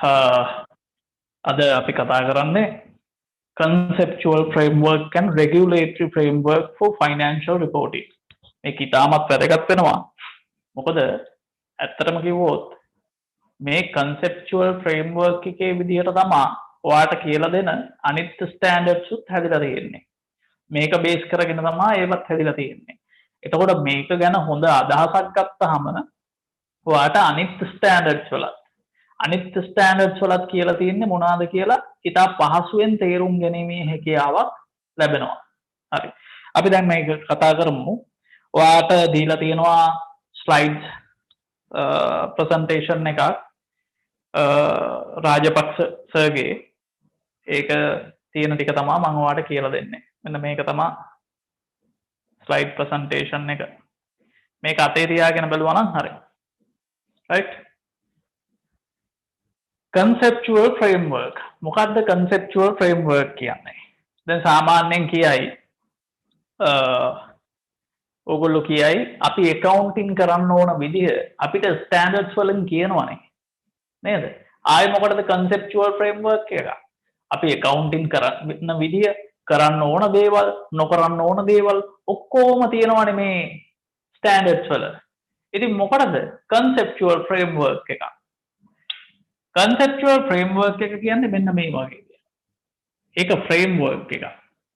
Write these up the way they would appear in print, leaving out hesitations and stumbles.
අද අපි කතා කරන්නේ conceptual framework and regulatory framework for financial reporting. මේක ඉතාමත් වැදගත් වෙනවා. මොකද ඇත්තටම කිව්වොත් මේ conceptual framework එකේ විදිහට තමයි ඔයාට කියලා දෙන අනිත් standards උත් හැදිලා තියෙන්නේ. මේක බේස් කරගෙන තමයි ඒවත් හැදිලා තියෙන්නේ. එතකොට මේක ගැන හොඳ අදහසක් ගත්තාම ඔයාට අනිත් standards වලත් කියලා තියෙන්නේ මොනවාද කියලා ඉතා පහසුවෙන් තේරුම් ගැනීමේ හැකියාවක් ලැබෙනවා. හරි. අපි දැන් මේක කතා කරමු. ඔයාට දීලා තියෙනවා slides presentation එකක් රාජපක්ෂ සර්ගේ. ඒක තියෙන ටික තමයි මම ඔයාලට කියලා දෙන්නේ. මෙන්න මේක තමයි slide presentation එක. මේක අතේ තියාගෙන බලුවා නම් හරි. right? conceptual framework. මොකක්ද conceptual framework කියන්නේ? දැන් සාමාන්‍යයෙන් කියයි ඕගොල්ලෝ කියයි අපි accounting කරන්න ඕන විදිහ අපිට standards වලින් කියනවනේ. නේද? ආයේ මොකටද conceptual framework එක? අපි accounting කරන විදිය කරන්න ඕන දේවල් නොකරන්න ඕන දේවල් ඔක්කොම තියෙනවානේ මේ standards වල. ඉතින් මොකටද conceptual framework එක? conceptual framework එක කියන්නේ මෙන්න මේ වගේ දෙයක්. ඒක framework එකක්.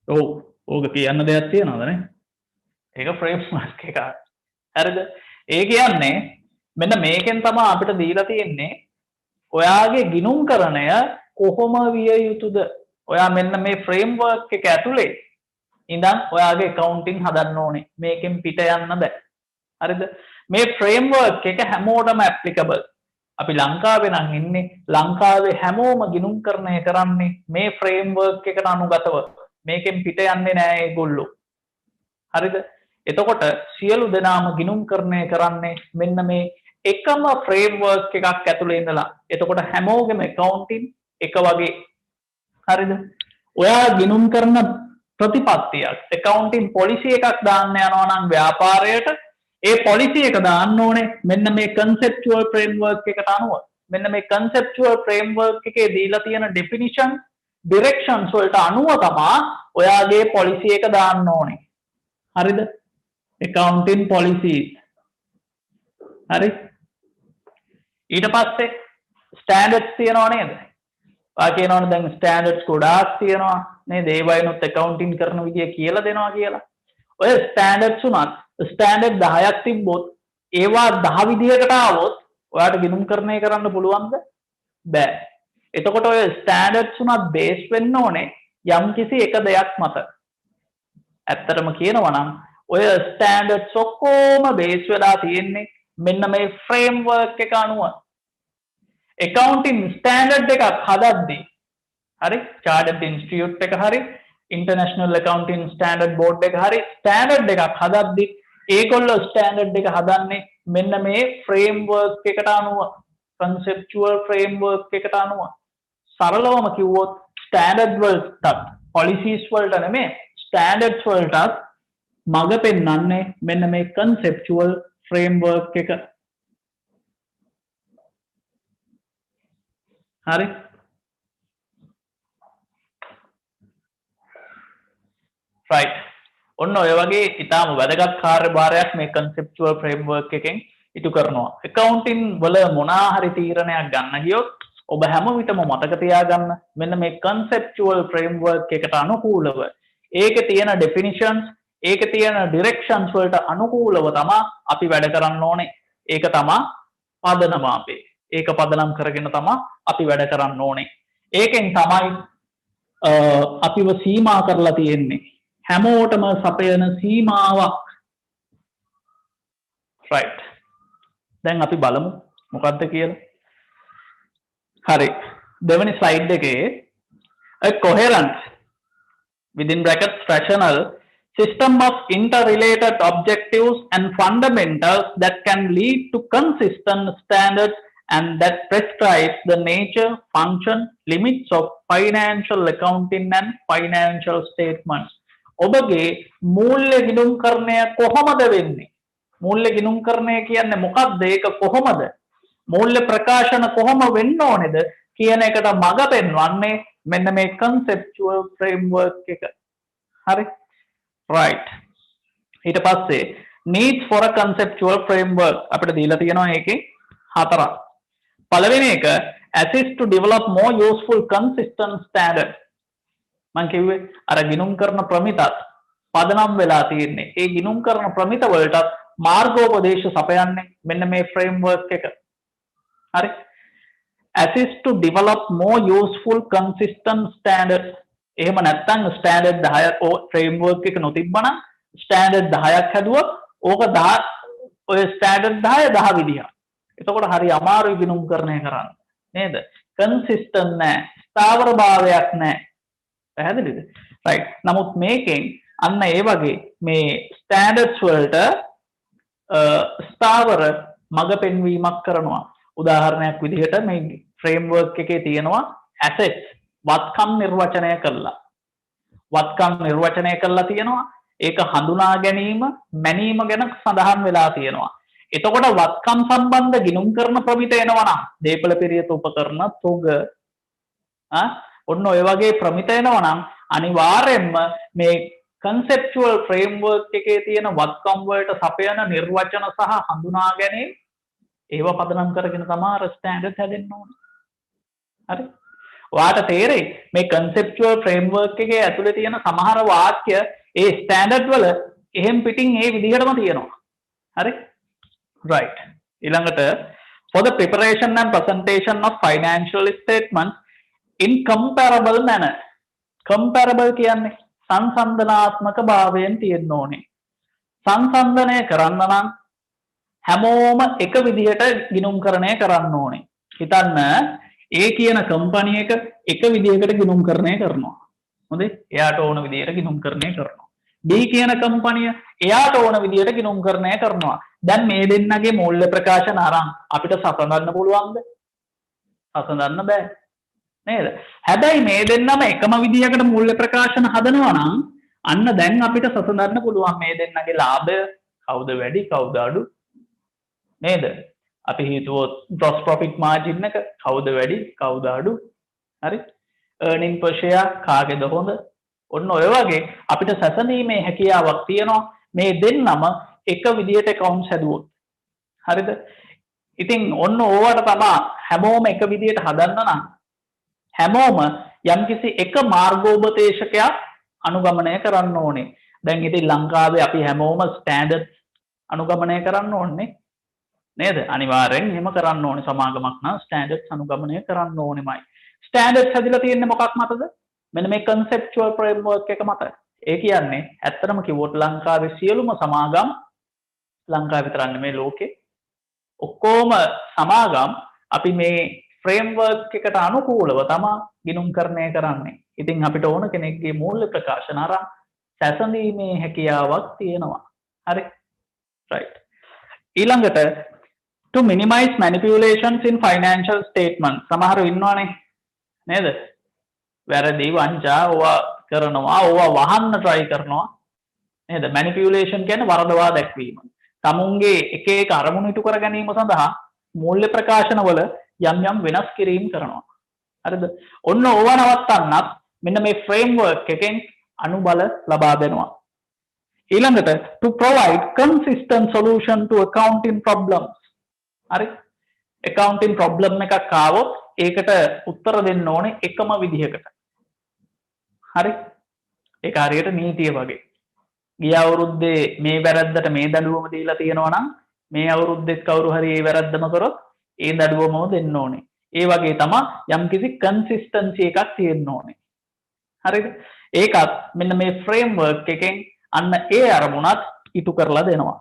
ඔව් ඕක කියන්න දෙයක් තියනවද නේ? ඒක framework එකක්. හරිද? ඒ කියන්නේ මෙන්න මේකෙන් තමයි අපිට දීලා තියෙන්නේ ඔයාගේ ගිණුම්කරණය කොහොම විය යුතුද? ඔයා මෙන්න මේ framework එක ඇතුලේ ඉඳන් ඔයාගේ accounting හදන්න ඕනේ. මේකෙන් පිට යන්න බෑ. හරිද? මේ framework එක හැමෝටම applicable. අපි ලංකාවේ නම් ඉන්නේ ලංකාවේ හැමෝම ගිණුම්කරණය කරන්නේ මේ framework එකට අනුගතව. මේකෙන් පිට යන්නේ නෑ ඒගොල්ලෝ. හරිද? එතකොට සියලු දෙනාම ගිණුම්කරණය කරන්නේ මෙන්න මේ එකම framework එකක් ඇතුලේ ඉඳලා. එතකොට හැමෝගෙම accounting එක වගේ. හරිද? ඔයා ගිණුම් කරන ප්‍රතිපත්තියක් accounting policy එකක් දාන්න යනවා නම් ව්‍යාපාරයට ඒ policy එක දාන්න ඕනේ මෙන්න මේ conceptual framework එකට අනුව. මෙන්න මේ conceptual framework එකේ දීලා තියෙන definition directions වලට අනුව තමයි ඔයාගේ policy එක දාන්න ඕනේ. හරිද? accounting policies. හරි? ඊට පස්සේ standards තියනවා නේද? ඔයා කියනවනේ දැන් standards ගොඩාක් තියනවා නේද? ඒ වයින්ොත් accounting කරන විදිය කියලා දෙනවා කියලා. ඔය standards උනත් standard 10ක් තිබ්බොත් ඒවා 10 විදියකට ආවොත් ඔයාට ගිණුම්කරණය කරන්න පුළුවන්ද? බෑ. එතකොට ඔය standards උනත් base වෙන්න ඕනේ යම්කිසි එක දෙයක් මත. ඇත්තටම කියනවා නම් ඔය standards ඔක්කොම base වෙලා තියෙන්නේ මෙන්න මේ framework එක අනුව. accounting standard එකක් හදද්දී හරි chartered institute එක හරි international accounting standard board එක හරි standard එකක් හදද්දී ඒගොල්ලෝ standard එක හදන්නේ මෙන්න මේ framework එකට අනුව conceptual framework එකට අනුව. සරලවම කිව්වොත් standard වලට policies වලට නෙමෙයි standards වලට මඟ පෙන්වන්නේ මෙන්න මේ conceptual framework එක. හරි? right. ඔන්න ඔය වගේ ඉතාම වැදගත් කාර්යභාරයක් මේ conceptual framework එකෙන් ඉටු කරනවා. accounting වල මොනවා හරි තීරණයක් ගන්න ගියොත් ඔබ හැම විටම මතක තියාගන්න මෙන්න මේ conceptual framework එකට අනුකූලව ඒකේ තියෙන definitions ඒකේ තියෙන directions වලට අනුකූලව තමයි අපි වැඩ කරන්න ඕනේ. ඒක තමයි පදනම අපේ. ඒක පදනම් කරගෙන තමයි අපි වැඩ කරන්න ඕනේ. ඒකෙන් තමයි අපිව සීමා කරලා තියෙන්නේ. හැමෝටම සපයන සීමාවක්. right. දැන් අපි බලමු මොකක්ද කියලා. හරි. දෙවෙනි slide එකේ a coherent within brackets rational system of interrelated objectives and fundamentals that can lead to consistent standards and that prescribes the nature, function, limits of financial accounting and financial statements. ඔබගේ මූල්‍ය ගිණුම්කරණය කොහොමද වෙන්නේ? මූල්‍ය ගිණුම්කරණය කියන්නේ මොකක්ද? ඒක කොහොමද? මූල්‍ය ප්‍රකාශන කොහොම වෙන්න ඕනේද කියන එකට මඟ පෙන්වන්නේ මෙන්න මේ conceptual framework එක. හරි? right. ඊට පස්සේ needs for a conceptual framework අපිට දීලා තියෙනවා ඒකේ හතරක්. පළවෙනි එක assist to develop more useful consistent standards. මම කිව්වේ අර ගිනුම් කරන ප්‍රමිතත් පදනම් වෙලා තියෙන්නේ. ඒ ගිනුම් කරන ප්‍රමිත වලට මාර්ගෝපදේශ සපයන්නේ මෙන්න මේ framework එක. හරි? assist to develop more useful consistent standards. එහෙම නැත්නම් standard 10ක් framework එක නොතිබ්බනම් standard 10ක් හැදුවොත් ඕක 10 ඔය standard 10 10 විදිහක්. එතකොට හරි අමාරුයි ගිණුම්කරණය කරන්න. නේද? consistent නැහැ. ස්ථාවරභාවයක් නැහැ. පැහැදිලිද? right. නමුත් මේකෙන් අන්න ඒ වගේ මේ standards වලට ස්ථාවර මඟ පෙන්වීමක් කරනවා. උදාහරණයක් විදිහට මේ framework එකේ තියෙනවා assets වත්කම් නිර්වචනය කළා. වත්කම් නිර්වචනය කළා තියෙනවා. ඒක හඳුනා ගැනීම, මැනීම ගැන සඳහන් වෙලා තියෙනවා. එතකොට වත්කම් සම්බන්ධ ගිණුම් කරන ප්‍රමිත එනවා නම් දීපල පිරියත උපකරණ තුග ඔන්න ඔය වගේ ප්‍රමිත එනවා නම් අනිවාර්යයෙන්ම මේ conceptual framework එකේ තියෙන වත්කම් වලට සපයන නිර්වචන සහ හඳුනා ගැනීම ඒව පදනම් කරගෙන තමයි අර ස්ටෑන්ඩඩ් හැදෙන්න ඕනේ. හරි? ඔයාට තේරෙයි මේ conceptual framework එකේ ඇතුලේ තියෙන සමහර වාක්‍ය ඒ ස්ටෑන්ඩඩ් වල එහෙම් පිටින් ඒ විදිහටම තියෙනවා. හරි? right. ඊළඟට for the preparation and presentation of financial statements in comparable manner. comparable කියන්නේ සංසන්දනාත්මක භාවයෙන් තියෙන්න ඕනේ. සංසන්දනය කරන්න නම් හැමෝම එක විදිහට ගිණුම්කරණය කරන්න ඕනේ. හිතන්න A කියන කම්පැනි එක විදිහකට ගිණුම්කරණය කරනවා. හොඳේ? එයාට ඕන විදිහට ගිණුම්කරණය කරනවා. B කියන කම්පැනිය එයාට ඕන විදිහට ගිණුම්කරණය කරනවා. දැන් මේ දෙන්නගේ මූල්‍ය ප්‍රකාශන අරන් අපිට සසඳන්න පුළුවන්ද? සසඳන්න බෑ. නේද? හැබැයි මේ දෙන්නම එකම විදිහකට මූල්‍ය ප්‍රකාශන හදනවා නම් අන්න දැන් අපිට සසඳන්න පුළුවන් මේ දෙන්නගේ ලාභය කවුද වැඩි කවුද අඩු නේද? අපි හිතුවොත් gross profit margin එක කවුද වැඩි කවුද අඩු හරි? earning per share කාගේද හොඳ? ඔන්න ඔය වගේ අපිට සැසඳීමේ හැකියාවක් තියෙනවා මේ දෙන්නම එක විදිහට accounts හැදුවොත්. හරිද? ඉතින් ඔන්න ඕවට තමයි හැමෝම එක විදිහට හදන්න නම් හැමෝම යම්කිසි එක මාර්ගෝපදේශකයක් අනුගමනය කරන්න ඕනේ. දැන් ඉතින් ලංකාවේ අපි හැමෝම ස්ටෑන්ඩඩ් අනුගමනය කරන්න ඕනේ නේද? අනිවාර්යෙන් එහෙම කරන්න ඕනේ. සමාගමක් නම් ස්ටෑන්ඩඩ්ස් අනුගමනය කරන්න ඕනෙමයි. ස්ටෑන්ඩඩ්ස් හැදිලා තියෙන්නේ මොකක් මතද? මෙන්න මේ conceptual framework එක මත. ඒ කියන්නේ ඇත්තටම කිව්වොත් ලංකාවේ සියලුම සමාගම් ලංකාව විතරක් නෙමෙයි ලෝකේ ඔක්කොම සමාගම් අපි මේ framework එකට අනුකූලව තමයි ගිණුම්කරණය කරන්නේ. ඉතින් අපිට ඕන කෙනෙක්ගේ මූල්‍ය ප්‍රකාශන අරන් සැසඳීමේ හැකියාවක් තියෙනවා. හරි? right. ඊළඟට to minimize manipulations in financial statements. සමහරව ඉන්නවනේ නේද? වැරදි වංචා ඕවා කරනවා, ඕවා වහන්න try කරනවා. නේද? manipulation කියන්නේ වරදවා දැක්වීම. තමුන්ගේ එක එක අරමුණු ඉටු කර ගැනීම සඳහා මූල්‍ය ප්‍රකාශන වල යම් යම් වෙනස් කිරීම් කරනවා. හරිද? ඔන්න ඕවා නවත්තන්නත් මෙන්න මේ framework එකෙන් අනුබල ලබා දෙනවා. ඊළඟට to provide consistent solution to accounting problems. හරි? accounting problem එකක් ආවොත් ඒකට උත්තර දෙන්න ඕනේ එකම විදිහකට. හරි? ඒක හරියට නීතිය වගේ. ගිය අවුරුද්දේ මේ වැරද්දට මේ දඬුවම දීලා තියෙනවා නම් මේ අවුරුද්දෙත් කවුරු හරි ඒ වැරද්දම කරොත් ඒ දඬුවමම දෙන්න ඕනේ. ඒ වගේ තමයි යම්කිසි consistency එකක් තියෙන්න ඕනේ. හරිද? ඒකත් මෙන්න මේ framework එකෙන් අන්න ඒ අරමුණත් ඉටු කරලා දෙනවා.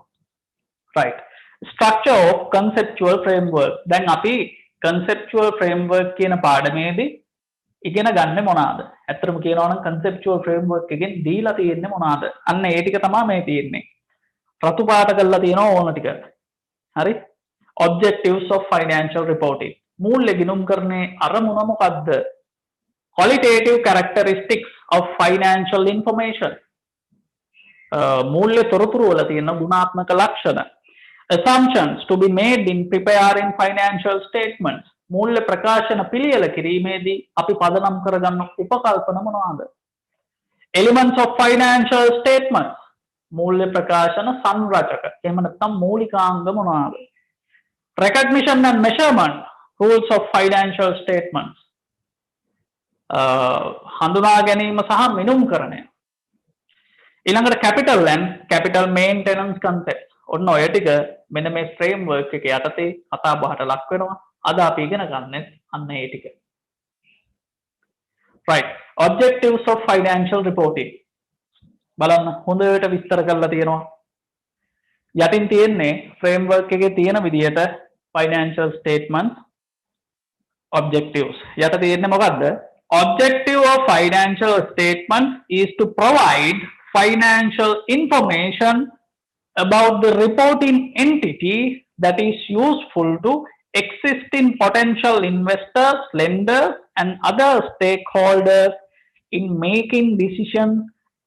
right. structure of conceptual framework. දැන් අපි conceptual framework කියන පාඩමේදී ඉගෙන ගන්න මොනවාද? ඇත්තටම කියනවා නම් conceptual framework එකෙන් දීලා තියෙන්නේ මොනවාද? අන්න ඒ ටික තමයි මේ තියෙන්නේ. රතු පාට කරලා තියෙනවා ඕන ටික. හරි? objectives of financial reporting. මූල්‍ය ගිණුම්කරණයේ අරමුණ මොකද්ද? qualitative characteristics of financial information. මූල්‍ය තොරතුරු වල තියෙන ගුණාත්මක ලක්ෂණ. assumptions to be made in preparing financial statements. මූල්‍ය ප්‍රකාශන පිළියෙල කිරීමේදී අපි පදනම් කරගන්න උපකල්පන මොනවාද? Elements of financial statements. මූල්‍ය ප්‍රකාශන සංරචක. එහෙම නැත්නම් මූලිකාංග මොනවාද? Recognition and measurement. Rules of financial statements. හඳුනා ගැනීම සහ මිනුම්කරණය. ඊළඟට capital and capital maintenance concept. ඔන්න ඔය ටික මෙන්න මේ framework එක යටතේ කතා බහට ලක් වෙනවා. අද අපි ඉගෙන ගන්නෙත් අන්න ඒ ටික. Right. Objectives of financial reporting. බලන්න හොඳට විස්තර කරලා තියෙනවා. යටින් තියෙන්නේ framework එකේ තියෙන විදිහට financial statements objectives. යට තියෙන්නේ මොකද්ද? Objective of financial statements is to provide financial information about the reporting entity that is useful to existing potential investors, lenders, and other stakeholders in making decisions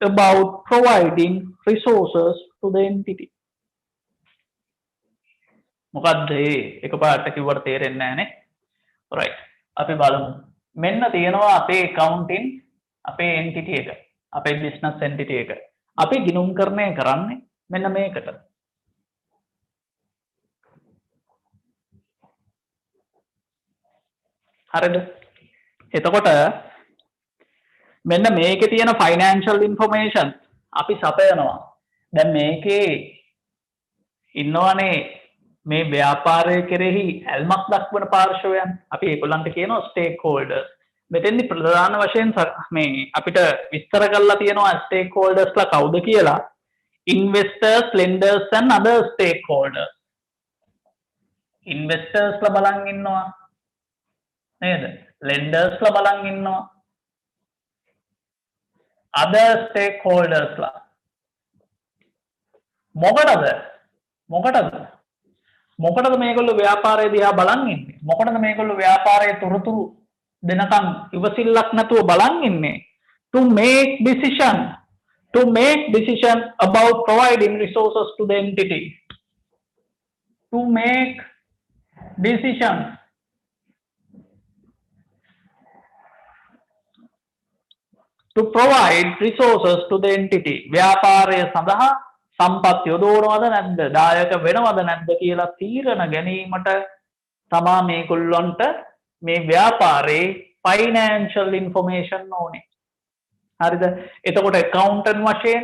about providing resources to the entity. මොකද්ද එකපාරට කිව්වට තේරෙන්නේ නැහනේ. right. අපි බලමු. මෙන්න තියෙනවා අපේ accounting අපේ entity එක. අපේ business entity එක. අපි ගිණුම්කරණය කරන්නේ මෙන්න මේකට. හරිද? එතකොට මෙන්න මේකේ තියෙන financial information අපි සපයනවා. දැන් මේකේ ඉන්නවනේ මේ ව්‍යාපාරය කෙරෙහි ඇල්මක් දක්වන පාර්ශවයන්. අපි ඒගොල්ලන්ට කියනවා stakeholders. මෙතෙන්දි ප්‍රධාන වශයෙන් මේ අපිට විස්තර කරලා තියෙනවා stakeholdersලා කවුද කියලා. investors, lenders and other stakeholders. investorsලා බලන් ඉන්නවා. නේද? lendersලා බලන් ඉන්නවා. other stakeholdersලා. මොකටද මේගොල්ලෝ ව්‍යාපාරය දිහා බලන් ඉන්නේ? මොකටද මේගොල්ලෝ ව්‍යාපාරයේ තොරතුරු දෙනකන් ඉවසිල්ලක් නැතුව බලන් ඉන්නේ? to make decision about providing resources to the entity. To make decisions to provide resources to the entity. ව්‍යාපාරය සඳහා සම්පත් යොදවනවද නැද්ද? දායක වෙනවද නැද්ද කියලා තීරණ ගැනීමට තමා මේගොල්ලන්ට මේ ව්‍යාපාරේ financial information ඕනේ. හරිද? එතකොට accountant වශයෙන්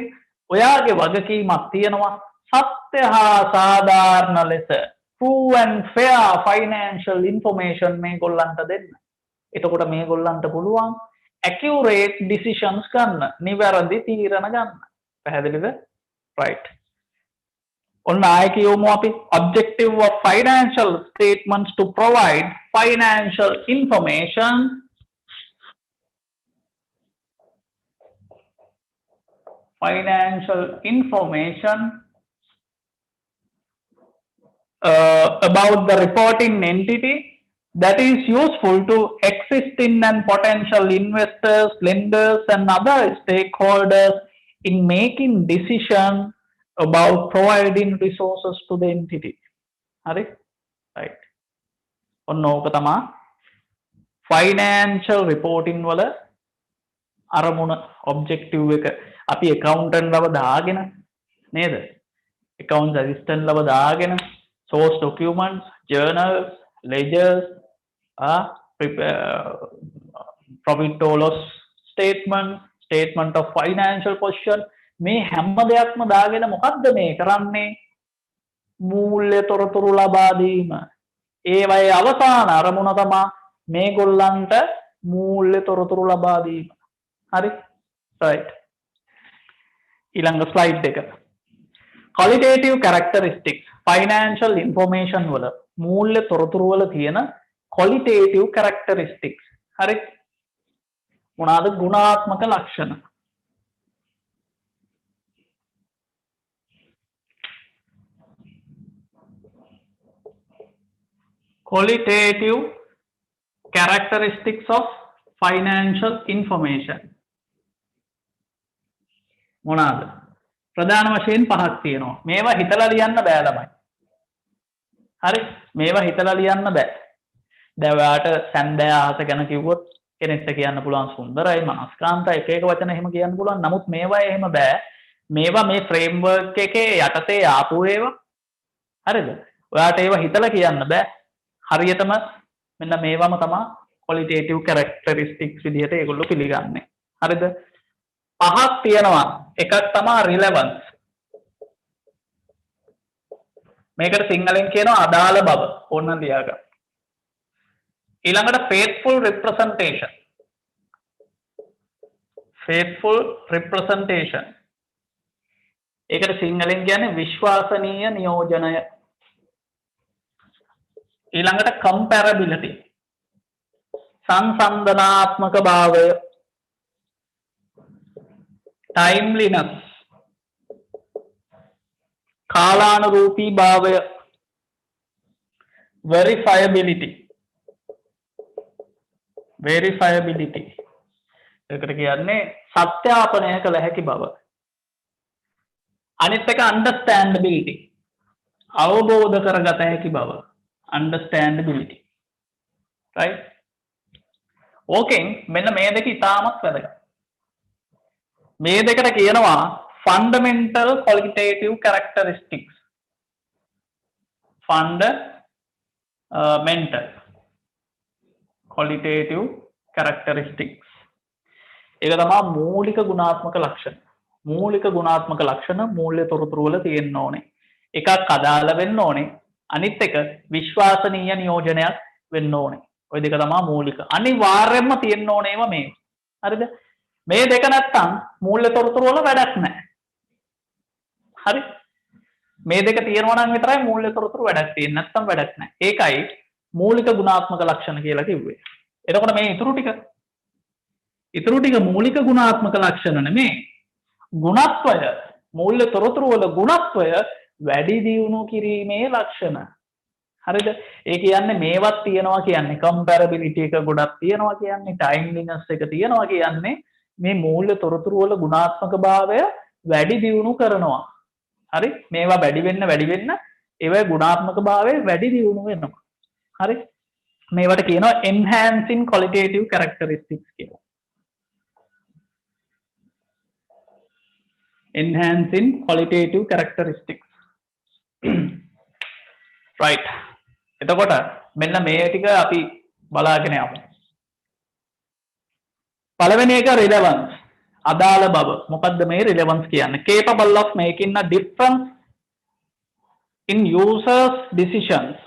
ඔයාගේ වගකීමක් තියෙනවා සත්‍ය හා සාධාරණ ලෙස true and fair financial information මේගොල්ලන්ට දෙන්න. එතකොට මේගොල්ලන්ට පුළුවන් accurate decisions ගන්න, නිවැරදි තීරණ ගන්න. පැහැදිලිද? right. ඔන්න ආයෙ කියමු අපි objective of financial statements to provide financial information about the reporting entity that is useful to existing and potential investors, lenders and other stakeholders in making decisions about providing resources to the entity. Hari? Right. ඔන්න ඕක තමයි financial reporting වල අරමුණ objective එක. අපි accountant ලව දාගෙන නේද? accounts assistant ලව දාගෙන source documents, journals, ledgers, profit or loss statement of financial position, මේ හැම දෙයක්ම දාගෙන මොකද්ද මේ කරන්නේ? මූල්‍ය තොරතුරු ලබා දීම. ඒවයේ අවසාන අරමුණ තමයි මේගොල්ලන්ට මූල්‍ය තොරතුරු ලබා දීම. හරි? right. ඊළඟ slide එක. qualitative characteristics financial information වල මූල්‍ය තොරතුරු වල තියෙන qualitative characteristics. හරි? මොනවාද ගුණාත්මක ලක්ෂණ? qualitative characteristics of financial information. මොනවාද? ප්‍රධාන වශයෙන් පහක් තියෙනවා. මේවා හිතලා ලියන්න බෑ ළමයි. හරි? මේවා හිතලා ලියන්න බෑ. දැන් ඔයාට සැන්දෑ අහස ගැන කිව්වොත් කෙනෙක්ට කියන්න පුළුවන් සුන්දරයි මනස්කාන්තයි එක එක වචන එහෙම කියන්න පුළුවන්. නමුත් මේවා එහෙම බෑ. මේවා මේ ෆ්‍රේම්වර්ක් එකේ යටතේ ආපු ඒවා. හරිද? ඔයාට ඒවා හිතලා කියන්න බෑ. හරියටම මෙන්න මේවම තමයි qualitative characteristics විදිහට ඒගොල්ලෝ පිළිගන්නේ. හරිද? පහක් තියෙනවා. එකක් තමයි relevance. මේකට සිංහලෙන් කියනවා අදාළ බව. ඕන්න ලියාගන්න. ඊළඟට faithful representation. faithful representation. ඒකට සිංහලෙන් කියන්නේ විශ්වාසනීය නියෝජනය. ඊළඟට comparability. සංසන්දනාත්මක භාවය. timeliness. කාලානුරූපී භාවය. verifiability. verifiability. ඒකට කියන්නේ සත්‍යාපනය කළ හැකි බව. අනිත් එක understandability. අවබෝධ කරගත හැකි බව. understandability. right? ඕකෙන් මෙන්න මේ දෙක ඉතාමත් වැදගත්. මේ දෙකට කියනවා fundamental qualitative characteristics. fundamental qualitative characteristics. ඒක තමයි මූලික ගුණාත්මක ලක්ෂණ. මූලික ගුණාත්මක ලක්ෂණ මූල්‍ය තොරතුරු වල තියෙන්න ඕනේ. එකක් අදාළ වෙන්න ඕනේ. අනිත් එක විශ්වාසනීය නියෝජනයක් වෙන්න ඕනේ. ওই දෙක තමයි මූලික. අනිවාර්යයෙන්ම තියෙන්න ඕනේම මේ. හරිද? මේ දෙක නැත්තම් මූල්‍ය තොරතුරු වල වැඩක් නැහැ. හරි? මේ දෙක තියෙනවා නම් විතරයි මූල්‍ය තොරතුරු වැඩක් තියෙන්නේ. නැත්තම් වැඩක් නැහැ. ඒකයි මූලික ගුණාත්මක ලක්ෂණ කියලා කිව්වේ. එතකොට මේ ඉතුරු ටික මූලික ගුණාත්මක ලක්ෂණ නෙමේ. ගුණත්වය මූල්‍ය තොරතුරු වල ගුණත්වය වැඩි දියුණු කිරීමේ ලක්ෂණ. හරිද? ඒ කියන්නේ මේවත් තියෙනවා කියන්නේ comparability එක ගොඩක් තියෙනවා කියන්නේ timeliness එක තියෙනවා කියන්නේ මේ මූල්‍ය තොරතුරු වල ගුණාත්මක භාවය වැඩි දියුණු කරනවා. හරි? මේවා වැඩි වෙන්න ඒවා ගුණාත්මක භාවය වැඩි දියුණු වෙනවා. හරි? මේවට කියනවා enhancing qualitative characteristics කියලා. enhancing qualitative characteristics. right. එතකොට මෙන්න මේ ටික අපි බලාගෙන යමු. පළවෙනි එක relevance. අදාළ බව. මොකද්ද මේ relevance කියන්නේ? capable of making a difference in users decisions.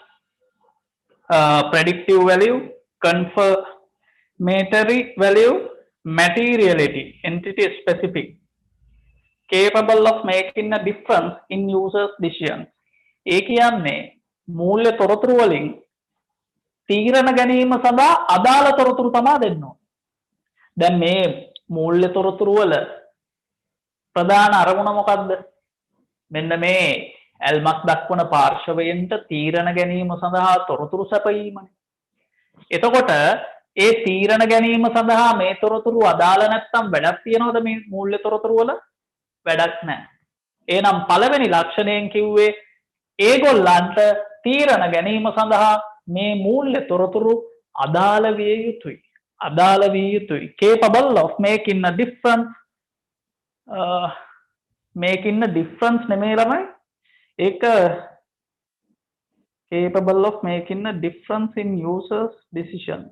Predictive value, confirmatory value, materiality, entity specific. Capable of making a difference in users decisions. ඒ කියන්නේ මූල්‍ය තොරතුරු වලින් තීරණ ගැනීම සඳහා අදාළ තොරතුරු තමයි දෙන්න ඕනේ. දැන් මේ මූල්‍ය තොරතුරු වල ප්‍රධාන අරමුණ මොකක්ද? මෙන්න මේ ඇල්මක් දක්වන පාර්ශවයෙන්ට තීරණ ගැනීම සඳහා තොරතුරු සැපයීමනේ. එතකොට ඒ තීරණ ගැනීම සඳහා මේ තොරතුරු අදාළ නැත්නම් වැඩක් තියනවද මේ මූල්‍ය තොරතුරු වල? වැඩක් නැහැ. එහෙනම් පළවෙනි ලක්ෂණයෙන් කිව්වේ ඒගොල්ලන්ට තීරණ ගැනීම සඳහා මේ මූල්‍ය තොරතුරු අදාළ විය යුතුයි. අදාළ විය යුතුයි. capable of making a difference. making a difference නෙමෙයි ළමයි. ඒක capable of making a difference in users decisions.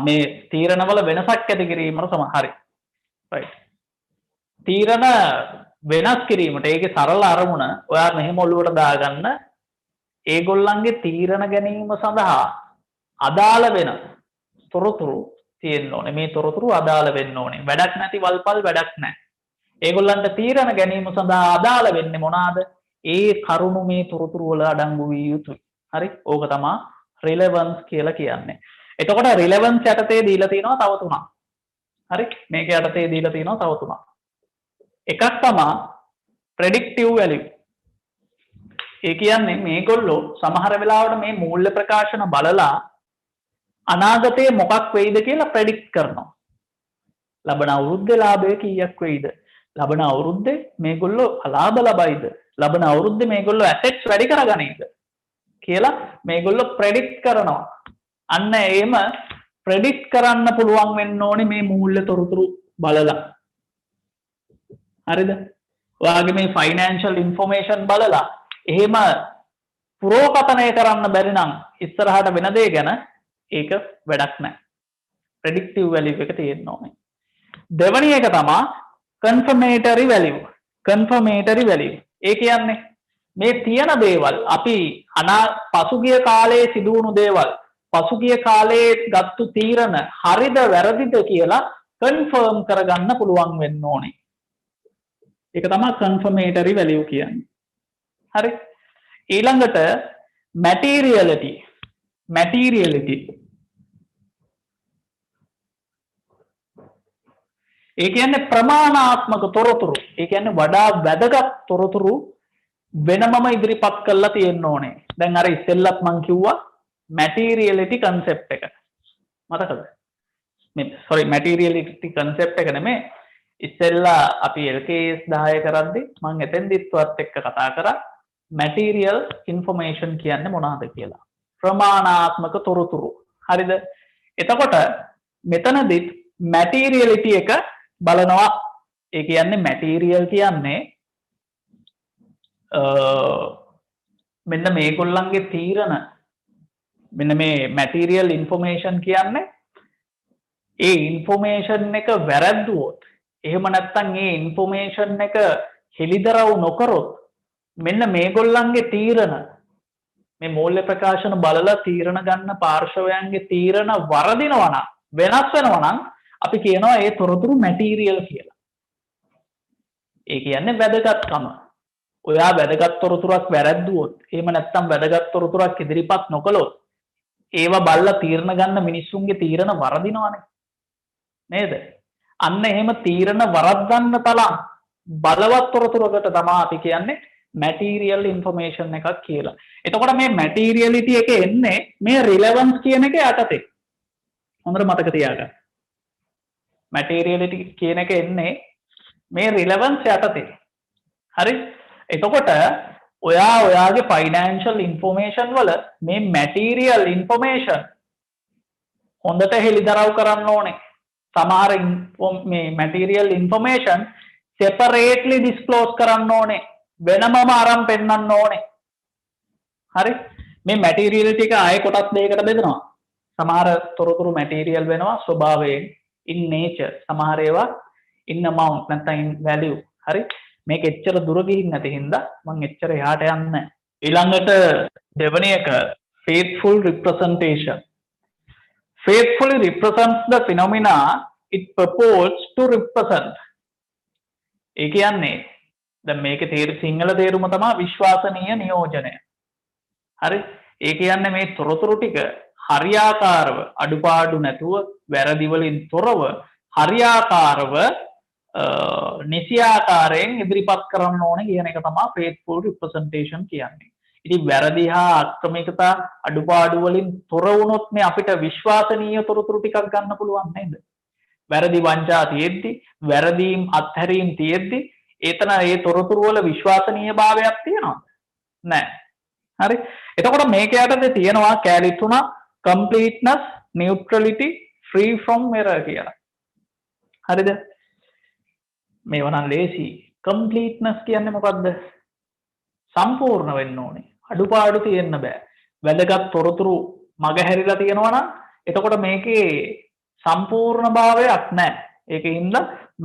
මේ තීරණවල වෙනසක් ඇති කිරීමට තමයි. හරි. right. තීරණ වෙනස් කිරීමට ඒකේ සරල අරමුණ ඔයා මෙහෙම ඔළුවට දාගන්න. ඒගොල්ලන්ගේ තීරණ ගැනීම සඳහා අදාළ වෙන තොරතුරු තියෙන්න ඕනේ. මේ තොරතුරු අදාළ වෙන්න ඕනේ. වැඩක් නැති වල්පල් වැඩක් නැහැ. ඒගොල්ලන්ට තීරණ ගැනීම සඳහා අදාළ වෙන්නේ මොනවාද? ඒ කරුණු මේ තොරතුරු වල අඩංගු විය යුතුයි. හරි? ඕක තමයි relevance කියලා කියන්නේ. එතකොට relevance යටතේ දීලා තියෙනවා තව තුනක්. හරි? මේක යටතේ දීලා තියෙනවා තව තුනක්. එකක් තමයි predictive value. ඒ කියන්නේ මේගොල්ලෝ සමහර වෙලාවට මේ මූල්‍ය ප්‍රකාශන බලලා අනාගතයේ මොකක් වෙයිද කියලා predict කරනවා. ලබන අවුරුද්දේ ලාභය කීයක් වෙයිද? ලබන අවුරුද්දේ මේගොල්ලෝ අලාභ ලබයිද? ලබන අවුරුද්දේ මේගොල්ලෝ assets වැඩි කරගනීද කියලා මේගොල්ලෝ ප්‍රෙඩික්ට් කරනවා. අන්න එහෙම ප්‍රෙඩික්ට් කරන්න පුළුවන් වෙන්න ඕනේ මේ මූල්‍ය තොරතුරු බලලා. හරිද? ඔයාගේ මේ ෆයිනෑන්ෂල් ඉන්ෆෝමේෂන් බලලා එහෙම පුරෝකථනය කරන්න බැරි නම් ඉස්සරහට වෙන දේ ගැන ඒක වැඩක් නැහැ. ප්‍රෙඩික්ටිව් වැලියු එක තියෙන්න ඕනේ. දෙවැනි එක තමයි කන්ෆර්මේටරි වැලියු. කන්ෆර්මේටරි වැලියු. ඒ කියන්නේ මේ තියෙන දේවල් අපි පසුගිය කාලයේ සිදු වුණු දේවල් පසුගිය කාලයේ ගත්තු තීරණ හරිද වැරදිද කියලා කන්ෆර්ම් කරගන්න පුළුවන් වෙන්න ඕනේ. ඒක තමයි කන්ෆර්මේටරි වැලියු කියන්නේ. හරි. ඊළඟට මැටීරියලිටි. මැටීරියලිටි. ඒ කියන්නේ ප්‍රමාණාත්මක තොරතුරු. ඒ කියන්නේ වඩා වැදගත් තොරතුරු වෙනමම ඉදිරිපත් කරලා තියෙන්න ඕනේ. දැන් අර ඉස්සෙල්ලත් මම කිව්වා මැටීරියලිටි concept එක. මතකද? මේ sorry මැටීරියලිටි concept එක නෙමෙයි. ඉස්සෙල්ලා අපි LKS 10 කරද්දි මම එතෙන්දිත්වත් එක්ක කතා කරා material information කියන්නේ මොනවද කියලා. ප්‍රමාණාත්මක තොරතුරු. හරිද? එතකොට මෙතනදිත් materiality එක බලනවා. ඒ කියන්නේ material කියන්නේ මෙන්න මේගොල්ලන්ගේ තීරණ මෙන්න මේ material information කියන්නේ ඒ information එක වැරද්දුවොත් එහෙම නැත්නම් ඒ information එක හෙළිදරව් නොකරොත් මෙන්න මේගොල්ලන්ගේ තීරණ මේ මූල්‍ය ප්‍රකාශන බලලා තීරණ ගන්න පාර්ශවයන්ගේ තීරණ වරදිනවා නම් වෙනස් වෙනවා නම් අපි කියනවා ඒ තොරතුරු මැටීරියල් කියලා. ඒ කියන්නේ වැදගත්කම. ඔයා වැදගත් තොරතුරක් වැරද්දුවොත් එහෙම නැත්නම් වැදගත් තොරතුරක් ඉදිරිපත් නොකළොත් ඒවා බලලා තීරණ ගන්න මිනිස්සුන්ගේ තීරණ වරදිනවනේ. නේද? අන්න එහෙම තීරණ වරද්දන්න තරම් බලවත් තොරතුරකට තමයි අපි කියන්නේ මැටීරියල් ඉන්ෆර්මේෂන් එකක් කියලා. එතකොට මේ මැටීරියලිටි එක එන්නේ මේ රිලෙවන්ස් කියන එක යටතේ. හොඳට මතක තියාගන්න. මැටීරියලිටි කියන එක එන්නේ මේ රිලෙවන්ස් යටතේ. හරි? එතකොට ඔයාගේ ෆයිනෑන්ෂල් ඉන්ෆෝමේෂන් වල මේ මැටීරියල් ඉන්ෆෝමේෂන් හොඳට හෙළිදරව් කරන්න ඕනේ. සමහර මේ මැටීරියල් ඉන්ෆෝමේෂන් separately disclose කරන්න ඕනේ. වෙනමම අරන් පෙන්නන්න ඕනේ. හරි? මේ මැටීරියලිටි එක ආයේ කොටස් දෙකකට බෙදනවා. සමහර තොරතුරු මැටීරියල් වෙනවා ස්වභාවයෙන් in nature. සමහර ඒවා in amount නැත්නම් in value. හරි? මේක එච්චර දුර ගිහින් නැති හින්දා මම එච්චර එහාට යන්නේ නැහැ. ඊළඟට දෙවෙනි එක faithful representation. Faithfully represents the phenomena it purports to represent. ඒ කියන්නේ දැන් මේකේ සිංහල තේරුම තමයි විශ්වාසනීය නියෝජනය. හරි? ඒ කියන්නේ මේ තොරතුරු ටික හරියාකාරව අඩුපාඩු නැතුව වැරදි වලින් තොරව හරියාකාරව නිසියාකාරයෙන් ඉදිරිපත් කරන්න ඕනේ කියන එක තමයි faithful representation කියන්නේ. ඉතින් වැරදි හා අක්‍රමිකතා අඩුපාඩු වලින් තොර වුණොත් මේ අපිට විශ්වාසනීය තොරතුරු ටිකක් ගන්න පුළුවන් නේද? වැරදි වංචා තියෙද්දි, වැරදීම් අත්හැරීම් තියෙද්දි ඒතන ඒ තොරතුරු වල විශ්වාසනීයභාවයක් තියෙනවද? නැහැ. හරි? එතකොට මේක යටතේ තියෙනවා කැලි තුනක් completeness, neutrality, free from error කියලා. හරිද? මේවා නම් ලේසි. completeness කියන්නේ මොකද්ද? සම්පූර්ණ වෙන්න ඕනේ. අඩුපාඩු තියෙන්න බෑ. වැදගත් තොරතුරු මගහැරිලා තියෙනවා නම් එතකොට මේකේ සම්පූර්ණභාවයක් නැහැ. ඒකින්ද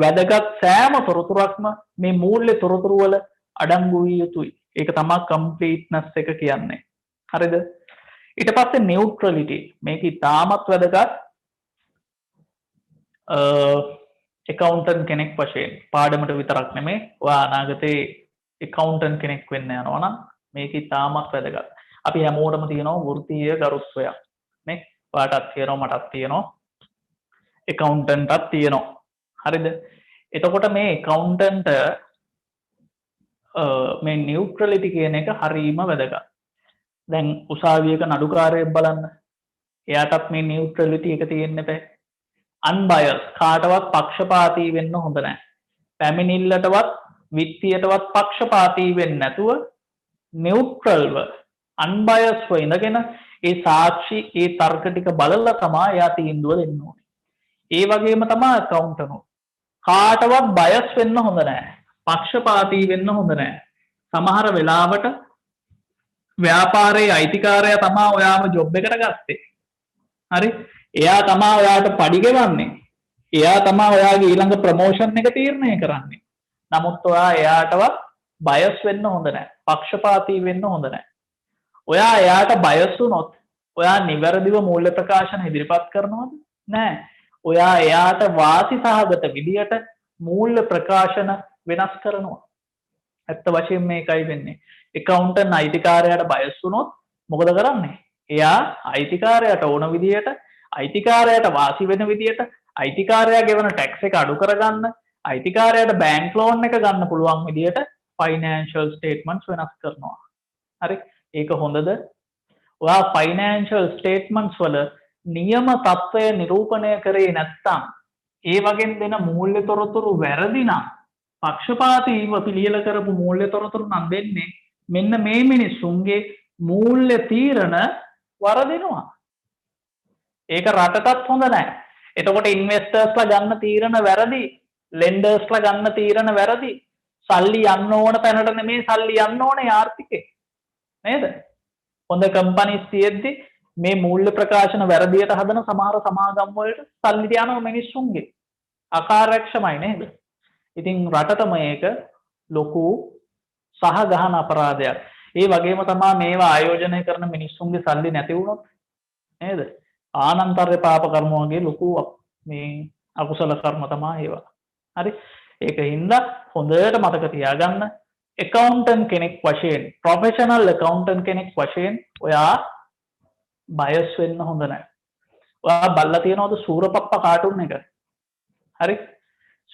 වැදගත් සෑම තොරතුරක්ම මේ මූල්‍ය තොරතුරු වල අඩංගු විය යුතුයි. ඒක තමයි completeness එක කියන්නේ. හරිද? ඊට පස්සේ neutrality. මේක ඉතාමත් වැදගත්. accountant කෙනෙක් වශයෙන් පාඩමට විතරක් නෙමෙයි ඔයා අනාගතේ accountant කෙනෙක් වෙන්න යනවා නම් මේක ඉතාමත් වැදගත්. අපි හැමෝටම තියෙනවා වෘත්තීය ගරුත්වයක්. නේ? ඔයාටත් තියෙනවා මටත් තියෙනවා. accountant-ටත් තියෙනවා. හරිද? එතකොට මේ accountant මේ neutrality කියන එක හරීම වැදගත්. දැන් උසාවියක නඩුකාරයෙක් බලන්න. එයාටත් මේ neutrality එක තියෙන්න බෑ. unbiased කාටවත් පක්ෂපාතී වෙන්න හොඳ නැහැ. පැමිණිල්ලටවත් විත්තියටවත් පක්ෂපාතී වෙන්නේ නැතුව නියුට්‍රල්ව අන්බයස්ව ඉඳගෙන ඒ සාක්ෂි ඒ තර්ක ටික බලලා තමයි එයා තීන්දුව දෙන්න ඕනේ. ඒ වගේම තමයි accountant. කාටවත් බයස් වෙන්න හොඳ නැහැ. පක්ෂපාතී වෙන්න හොඳ නැහැ. සමහර වෙලාවට ව්‍යාපාරයේ අයිතිකාරයා තමයි ඔයාම ජොබ් එකට ගත්තේ. හරි? එයා තමයි ඔයාට පඩි ගෙවන්නේ. එයා තමයි ඔයාගේ ඊළඟ ප්‍රොමෝෂන් එක තීරණය කරන්නේ. නමුත් ඔයා එයාටවත් බයස් වෙන්න හොඳ නැහැ. පක්ෂපාතී වෙන්න හොඳ නැහැ. ඔයා එයාට බයස් වුණොත් ඔයා නිවැරදිව මූල්‍ය ප්‍රකාශන ඉදිරිපත් කරනවද? නැහැ. ඔයා එයාට වාසි සහගත විදියට මූල්‍ය ප්‍රකාශන වෙනස් කරනවා. ඇත්ත වශයෙන් මේකයි වෙන්නේ. accountant අයිතිකාරයාට බයස් වුණොත් මොකද කරන්නේ? එයා අයිතිකාරයාට ඕන විදියට, අයිතිකාරයාට වාසි වෙන විදියට, අයිතිකාරයා ගෙවන ටැක්ස් එක අඩු කරගන්න, අයිතිකාරයාට බැංක් ලෝන් එක ගන්න පුළුවන් විදියට ෆයිනෑන්ෂල් ස්ටේට්මන්ට්ස් වෙනස් කරනවා. හරි? ඒක හොඳද? ඔයා ෆයිනෑන්ෂල් ස්ටේට්මන්ට්ස් වල නියම තත්ත්වය නිරූපණය කරේ නැත්නම් ඒ වගේ දෙන මූල්‍ය තොරතුරු වැරදි නම් පක්ෂපාතීව පිළියෙල කරපු මූල්‍ය තොරතුරු නම් දෙන්නේ මෙන්න මේ මිනිස්සුන්ගේ මූල්‍ය තීරණ වරදිනවා. ඒක රටටත් හොඳ නැහැ. එතකොට ඉන්වෙස්ටර්ස්ලා ගන්න තීරණ වැරදි, ලෙන්ඩර්ස්ලා ගන්න තීරණ වැරදි. සල්ලි යන්න ඕන තැනට නෙමෙයි සල්ලි යන්න ඕනේ ආර්ථිකේ. නේද? හොඳ කම්පැනිස් තියෙද්දි මේ මූල්‍ය ප්‍රකාශන වැරදියට හදන සමහර සමාගම් වලට සල්ලි තියනවා මිනිස්සුන්ගේ. අකාර්යක්ෂමයි නේද? ඉතින් රටට මේක ලොකු සහගහන අපරාධයක්. ඒ වගේම තමයි මේවා ආයෝජනය කරන මිනිස්සුන්ගේ සල්ලි නැති වුණොත් නේද? ආනන්තරේ පාප කර්ම වගේ ලොකු මේ අකුසල කර්ම තමයි ඒවා. හරි? ඒකින්ද හොඳට මතක තියාගන්න accountant කෙනෙක් වශයෙන්, professional accountant කෙනෙක් වශයෙන් ඔයා බයස් වෙන්න හොඳ නැහැ. ඔයා බලලා තියෙනවද සූරපප්පා කාටුන් එක? හරි?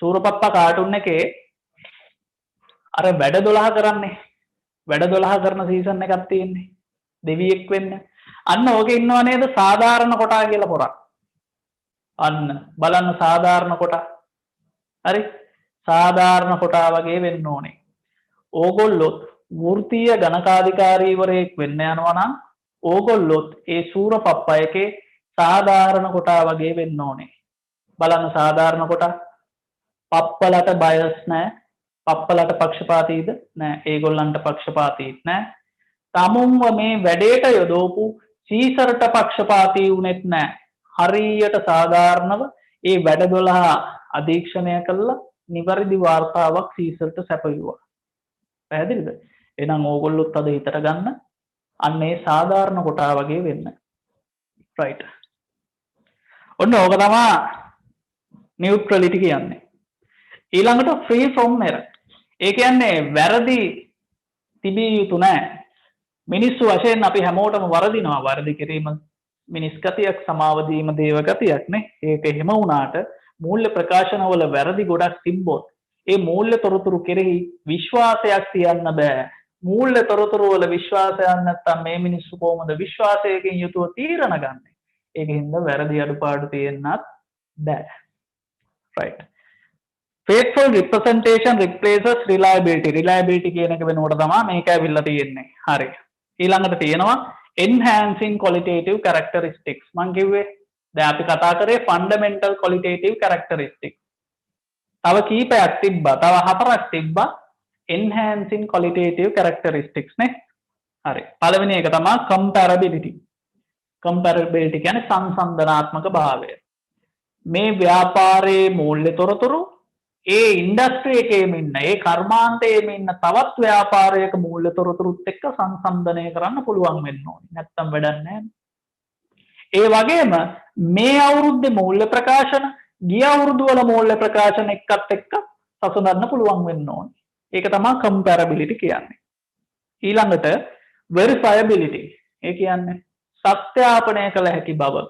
සූරපප්පා කාටුන් එකේ අර වැඩ 12 කරන්නේ. වැඩ 12 කරන සීසන් එකක් තියෙන්නේ. දෙවියෙක් වෙන්න. අන්න ඕකේ ඉන්නව නේද සාධාරණ කොටා කියලා පොරක්. අන්න බලන්න සාධාරණ කොටා. හරි? සාධාරණ කොටා වගේ වෙන්න ඕනේ. ඕගොල්ලොත් වෘත්තීය ගණකාධිකාරීවරයෙක් වෙන්න යනවා නම් ඕගොල්ලොත් ඒ සූරපප්පා එකේ සාධාරණ කොටා වගේ වෙන්න ඕනේ. බලන්න සාධාරණ කොටා. පප්පලට බයස් නැහැ. පප්පලට පක්ෂපාතීද නැහැ. ඒගොල්ලන්ට පක්ෂපාතීත් නැහැ. තමුන්ව මේ වැඩේට යොදවපු සීසර්ට පක්ෂපාතී වුණෙත් නැහැ. හරියට සාධාරණව ඒ වැඩ 12 අධීක්ෂණය කළා නිවැරදි වාර්තාවක් සීසර්ට සැපයුවා. පැහැදිලිද? එහෙනම් ඕගොල්ලොත් අද හිතට ගන්න අන්න ඒ සාධාරණ කොටා වගේ වෙන්න. රයිට්. ඔන්න ඕක තමයි නියුට්‍රලිටි කියන්නේ. ඊළඟට ෆ්‍රී ෆ්‍රොම් එරර්. ඒ කියන්නේ වැරදි තිබිය යුතු නැහැ. මිනිස්සු වශයෙන් අපි හැමෝටම වරදිනවා. වරදි කිරීම මිනිස් ගතියක්, සමාව දීම දේව ගතියක් නේ. ඒක එහෙම වුණාට මූල්‍ය ප්‍රකාශනවල වැරදි ගොඩක් තිබ්බොත් ඒ මූල්‍ය තොරතුරු කෙරෙහි විශ්වාසයක් තියන්න බෑ. මූල්‍ය තොරතුරු වල විශ්වාසයක් නැත්තම් මේ මිනිස්සු කොහොමද විශ්වාසයකින් යුතුව තීරණ ගන්නෙ? ඒකින්ද වැරදි අඩුපාඩු තියෙන්නත් බෑ. right. faithful representation replaces reliability. reliability කියන එක වෙනකොට තමයි මේක ඇවිල්ලා තියෙන්නේ. හරි. ඊළඟට තියෙනවා enhancing qualitative characteristics. මං කිව්වේ දැන් අපි කතා කරේ fundamental qualitative characteristics. තව කීපයක් තිබ්බා. තව 4ක් තිබ්බා enhancing qualitative characteristics නේ. හරි. පළවෙනි එක තමයි comparability. comparability කියන්නේ සංසන්දනාත්මක භාවය. මේ ව්‍යාපාරයේ මූල්‍ය තොරතුරු ඒ ඉන්ඩස්ට්‍රි එකේම ඉන්න, ඒ කර්මාන්තයේම ඉන්න තවත් ව්‍යාපාරයක මූල්‍ය තොරතුරුත් එක්ක සංසන්දනය කරන්න පුළුවන් වෙන්න ඕනේ. නැත්තම් වැඩක් නැහැ. ඒ වගේම මේ අවුරුද්දේ මූල්‍ය ප්‍රකාශන ගිය අවුරුදු වල මූල්‍ය ප්‍රකාශන එක්කත් එක්ක සසඳන්න පුළුවන් වෙන්න ඕනේ. ඒක තමයි comparability කියන්නේ. ඊළඟට verifiability. ඒ කියන්නේ සත්‍යාපනය කළ හැකි බව.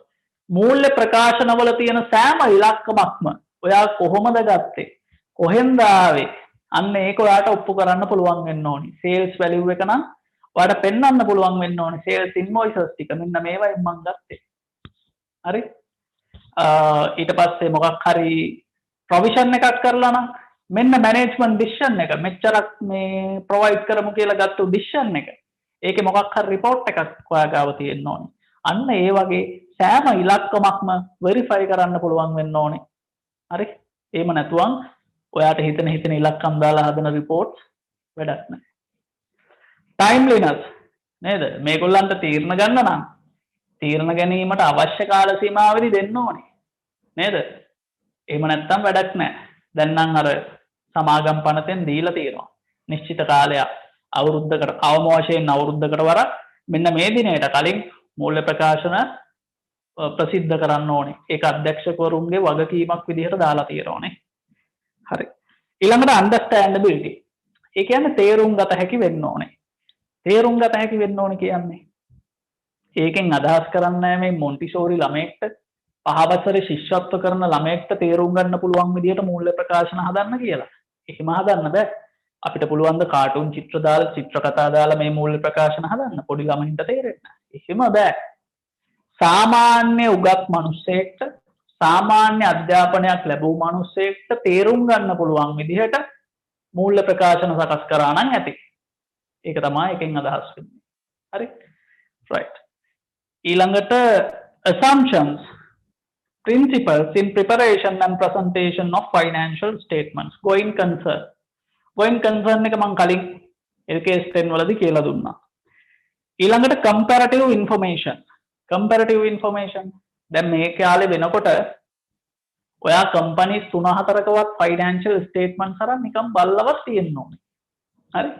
මූල්‍ය ප්‍රකාශනවල තියෙන සෑම ඉලක්කමක්ම ඔයා කොහොමද ගත්තේ? කොහෙන්ද ආවේ? අන්න ඒක ඔයාට ඔප්පු කරන්න පුළුවන් වෙන්න ඕනේ. sales value එක නම් ඔයාට පෙන්වන්න පුළුවන් වෙන්න ඕනේ. sales invoices ටික මෙන්න මේවයින් මම ගත්තේ. හරි? ඊට පස්සේ මොකක් හරි ප්‍රොවිෂන් එකක් කරලා නම් මෙන්න මැනේජ්මන්ට් ඩිසිෂන් එක මෙච්චරක් මේ ප්‍රොවයිඩ් කරමු කියලා ගත්ත ඩිසිෂන් එක. ඒකේ මොකක් හරි report එකක් ඔයා ගාව තියෙන්න ඕනේ. අන්න ඒ වගේ සෑම ඉලක්කමක්ම verify කරන්න පුළුවන් වෙන්න ඕනේ. හරි? එහෙම නැතුවම් ඔයාට හිතන ඉලක්කම් දාලා හදන reports වැඩක් නැහැ. timeliness නේද? මේගොල්ලන්ට තීරණ ගන්න නම් තීරණ ගැනීමට අවශ්‍ය කාල සීමාවෙදි දෙන්න ඕනේ. නේද? එහෙම නැත්නම් වැඩක් නැහැ. දැන් නම් අර සමාගම් පනතෙන් දීලා තියෙනවා. නිශ්චිත කාලයක් අවුරුද්දකට අවම වශයෙන් අවුරුද්දකට වරක් මෙන්න මේ දිනයට කලින් මූල්‍ය ප්‍රකාශන ප්‍රසිද්ධ කරන්න ඕනේ. ඒක අධ්‍යක්ෂකවරුන්ගේ වගකීමක් විදිහට දාලා තියෙනවානේ. හරි. ඊළඟට understandability. ඒ කියන්නේ තේරුම් ගත හැකි වෙන්න ඕනේ. තේරුම් ගත හැකි වෙන්න ඕනේ කියන්නේ ඒකෙන් අදහස් කරන්නේ මේ මොන්ටිසෝරි ළමයෙක්ට 5 වසරේ ශිෂ්‍යත්ව කරන ළමයෙක්ට තේරුම් ගන්න පුළුවන් විදිහට මූල්‍ය ප්‍රකාශන හදන්න කියලා. එහෙම හදන්න බෑ. අපිට පුළුවන් ද කාටුන් චිත්‍ර දාලා චිත්‍ර කතා දාලා මේ මූල්‍ය ප්‍රකාශන හදන්න පොඩි ළමයින්ට තේරෙන්න. එහෙම බෑ. සාමාන්‍ය උගත් මිනිස්සෙක්ට සාමාන්‍ය අධ්‍යාපනයක් ලැබූ මිනිස්සෙක්ට තේරුම් ගන්න පුළුවන් විදිහට මූල්‍ය ප්‍රකාශන සකස් කරා නම් ඇති. ඒක තමයි එකෙන් අදහස් වෙන්නේ. හරි? right. ඊළඟට assumptions, principles in preparation and presentation of financial statements. Going concern. Going concern එක මම කලින් LKS 10 වලදී කියලා දුන්නා. ඊළඟට comparative information. Comparative information. දැන් මේ කාලේ වෙනකොට ඔයා කම්පැනිස් 3-4කවත් ෆයිනෑන්ෂල් ස්ටේට්මන්ට්ස් අරන් නිකන් බල්ලවත් තියෙන්න ඕනේ. හරි?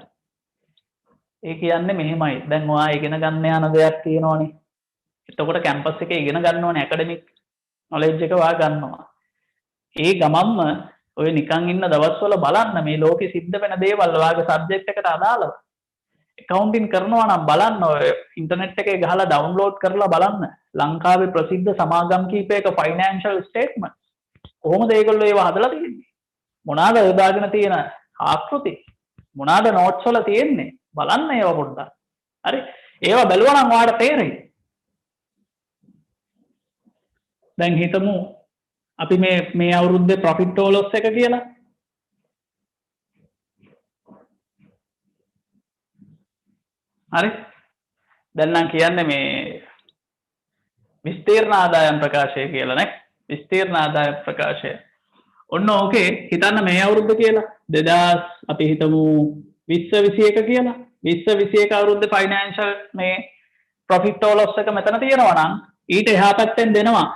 ඒ කියන්නේ මෙහෙමයි. දැන් ඔයා ඉගෙන ගන්න යන දෙයක් තියෙනවනේ. එතකොට කැම්පස් එකේ ඉගෙන ගන්න ඕනේ ඇකඩමික් නොලෙජ් එක ඔයා ගන්නවා. ඒ ගමම්ම ඔය නිකන් ඉන්න දවස්වල බලන්න මේ ලෝකෙ සිද්ධ වෙන දේවල් ඔයාගේ සබ්ජෙක්ට් එකට අදාළව. accounting කරනවා නම් බලන්න ඔය ඉන්ටර්නෙට් එකේ ගහලා ඩවුන්ලෝඩ් කරලා බලන්න. ලංකාවේ ප්‍රසිද්ධ සමාගම් කීපයක ෆයිනෑන්ෂල් ස්ටේට්මන්ට් කොහොමද ඒගොල්ලෝ ඒව හදලා තියෙන්නේ? මොනවාද යොදාගෙන තියෙන ආකෘති? මොනවාද නෝට්ස් වල තියෙන්නේ? බලන්න ඒව පොඩ්ඩක්. හරි? ඒව බැලුවා නම් ඔයාලට තේරෙයි. දැන් හිතමු අපි මේ අවුරුද්දේ ප්‍රොෆිට් or loss එක කියලා. හරි? දැන් නම් කියන්නේ මේ විස්තීර්ණ ආදායම් ප්‍රකාශය කියලා නේ. විස්තීර්ණ ආදායම් ප්‍රකාශය. ඔන්න ඕකේ හිතන්න මේ අවුරුද්ද කියලා. 2000 අපි හිතමු 2021 කියලා. 2021 අවුරුද්දේ ෆයිනෑන්ෂල් මේ ප්‍රොෆිට් or loss එක මෙතන තියෙනවා නම් ඊට එහා පැත්තෙන් දෙනවා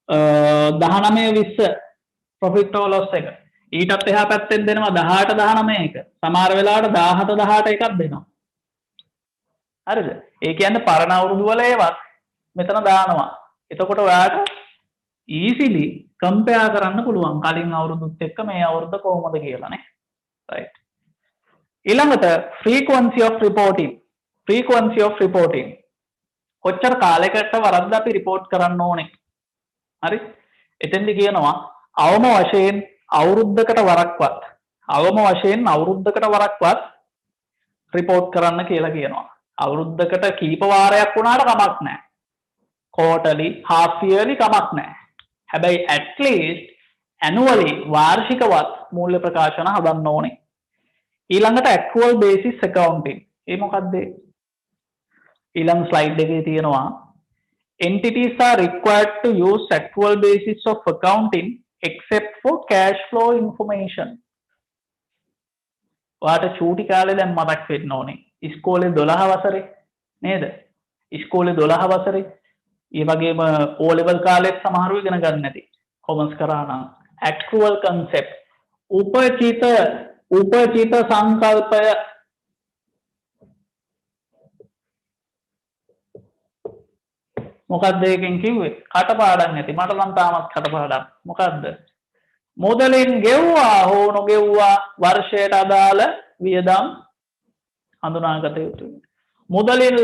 19-20 ප්‍රොෆිට් or loss එක. ඊටත් එහා පැත්තෙන් දෙනවා 18-19 එක. සමහර වෙලාවට 17-18 එකක් දෙනවා. හරිද? ඒ කියන්නේ පරණ අවුරුදු වල ඒවත් මෙතන දානවා. එතකොට ඔයාට easily compare කරන්න පුළුවන් කලින් අවුරුදුත් එක්ක මේ අවුරුද්ද කොහොමද කියලා නේ. right. ඊළඟට frequency of reporting. frequency of reporting. කොච්චර කාලයකට වරද්ද අපි report කරන්න ඕනේ? හරි? එතෙන්දි කියනවා අවම වශයෙන් අවුරුද්දකට වරක්වත් report කරන්න කියලා කියනවා. අවුරුද්දකට කීප වාරයක් වුණාට කමක් නැහැ. quarterly, half yearly කමක් නැහැ. හැබැයි at least annually වාර්ෂිකවත් මූල්‍ය ප්‍රකාශන හදන්න ඕනේ. ඊළඟට accrual basis accounting. ඒ මොකක්ද? ඊළඟ slide එකේ තියෙනවා entities are required to use accrual basis of accounting except for cash flow information. ඔයාට චූටි කාලේ දැන් මතක් වෙන්න ඕනේ. ඉස්කෝලේ 12 වසරේ නේද? ඉස්කෝලේ 12 වසරේ ඒ වගේම O level කාලෙත් සමහරව ඉගෙන ගන්න නැති. කොමර්ස් කරා නම් accrual concept උපචිත සංකල්පය මොකක්ද ඒකෙන් කිව්වේ? කටපාඩම් නැති. මට නම් තාමත් කටපාඩම්. මොකක්ද? මුදලින් ගෙව්වා හෝ නොගෙව්වා වර්ෂයට අදාළ වියදම් හඳුනාගත යුතුයි. මුදලින්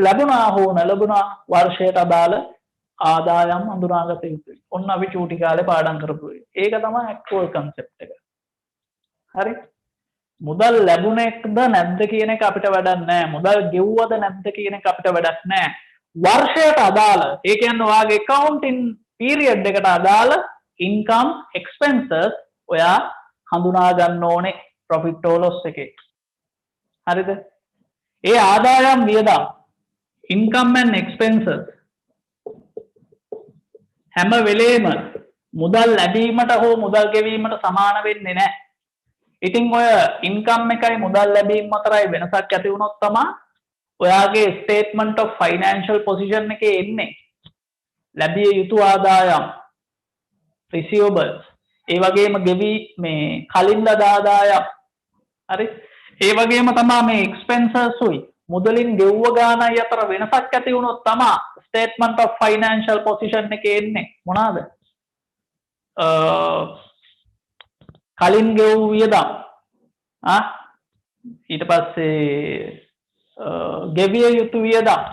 ලැබුණා හෝ නොලැබුණා වර්ෂයට අදාළ ආදායම් හඳුනාගත යුතුයි. ඔන්න අපි චූටි කාලේ පාඩම් කරපු ඒක තමයි accrual concept එක. හරි? මුදල් ලැබුණේක්ද නැද්ද කියන එක අපිට වැඩක් නැහැ. මුදල් ගෙව්වද නැද්ද කියන එක අපිට වැඩක් නැහැ. වර්ෂයට අදාළ ඒ කියන්නේ ඔයාගේ accounting period එකට අදාළ income expenses ඔයා හඳුනා ගන්න ඕනේ profit or loss එකේ. හරිද? ඒ ආදායම් වියදම් income and expenses හැම වෙලේම මුදල් ලැබීමට හෝ මුදල් ගෙවීමට සමාන වෙන්නේ නැහැ. ඉතින් ඔය income එකයි මුදල් ලැබීම අතරයි වෙනසක් ඇති වුණොත් තමයි ඔයාගේ statement of financial position එකේ එන්නේ ලැබිය යුතු ආදායම් receivables ඒ වගේම ගෙවි මේ කලින් ලද ආදායම් හරි ඒ වගේම තමයි මේ expenses උයි මුදලින් ගෙවුව ගානයි අතර වෙනසක් ඇති වුණොත් තමයි statement of financial position එකේ එන්නේ මොනවාද කලින් ගෙවූ වියදම් ඊට පස්සේ ගෙවිය යුතු වියදම්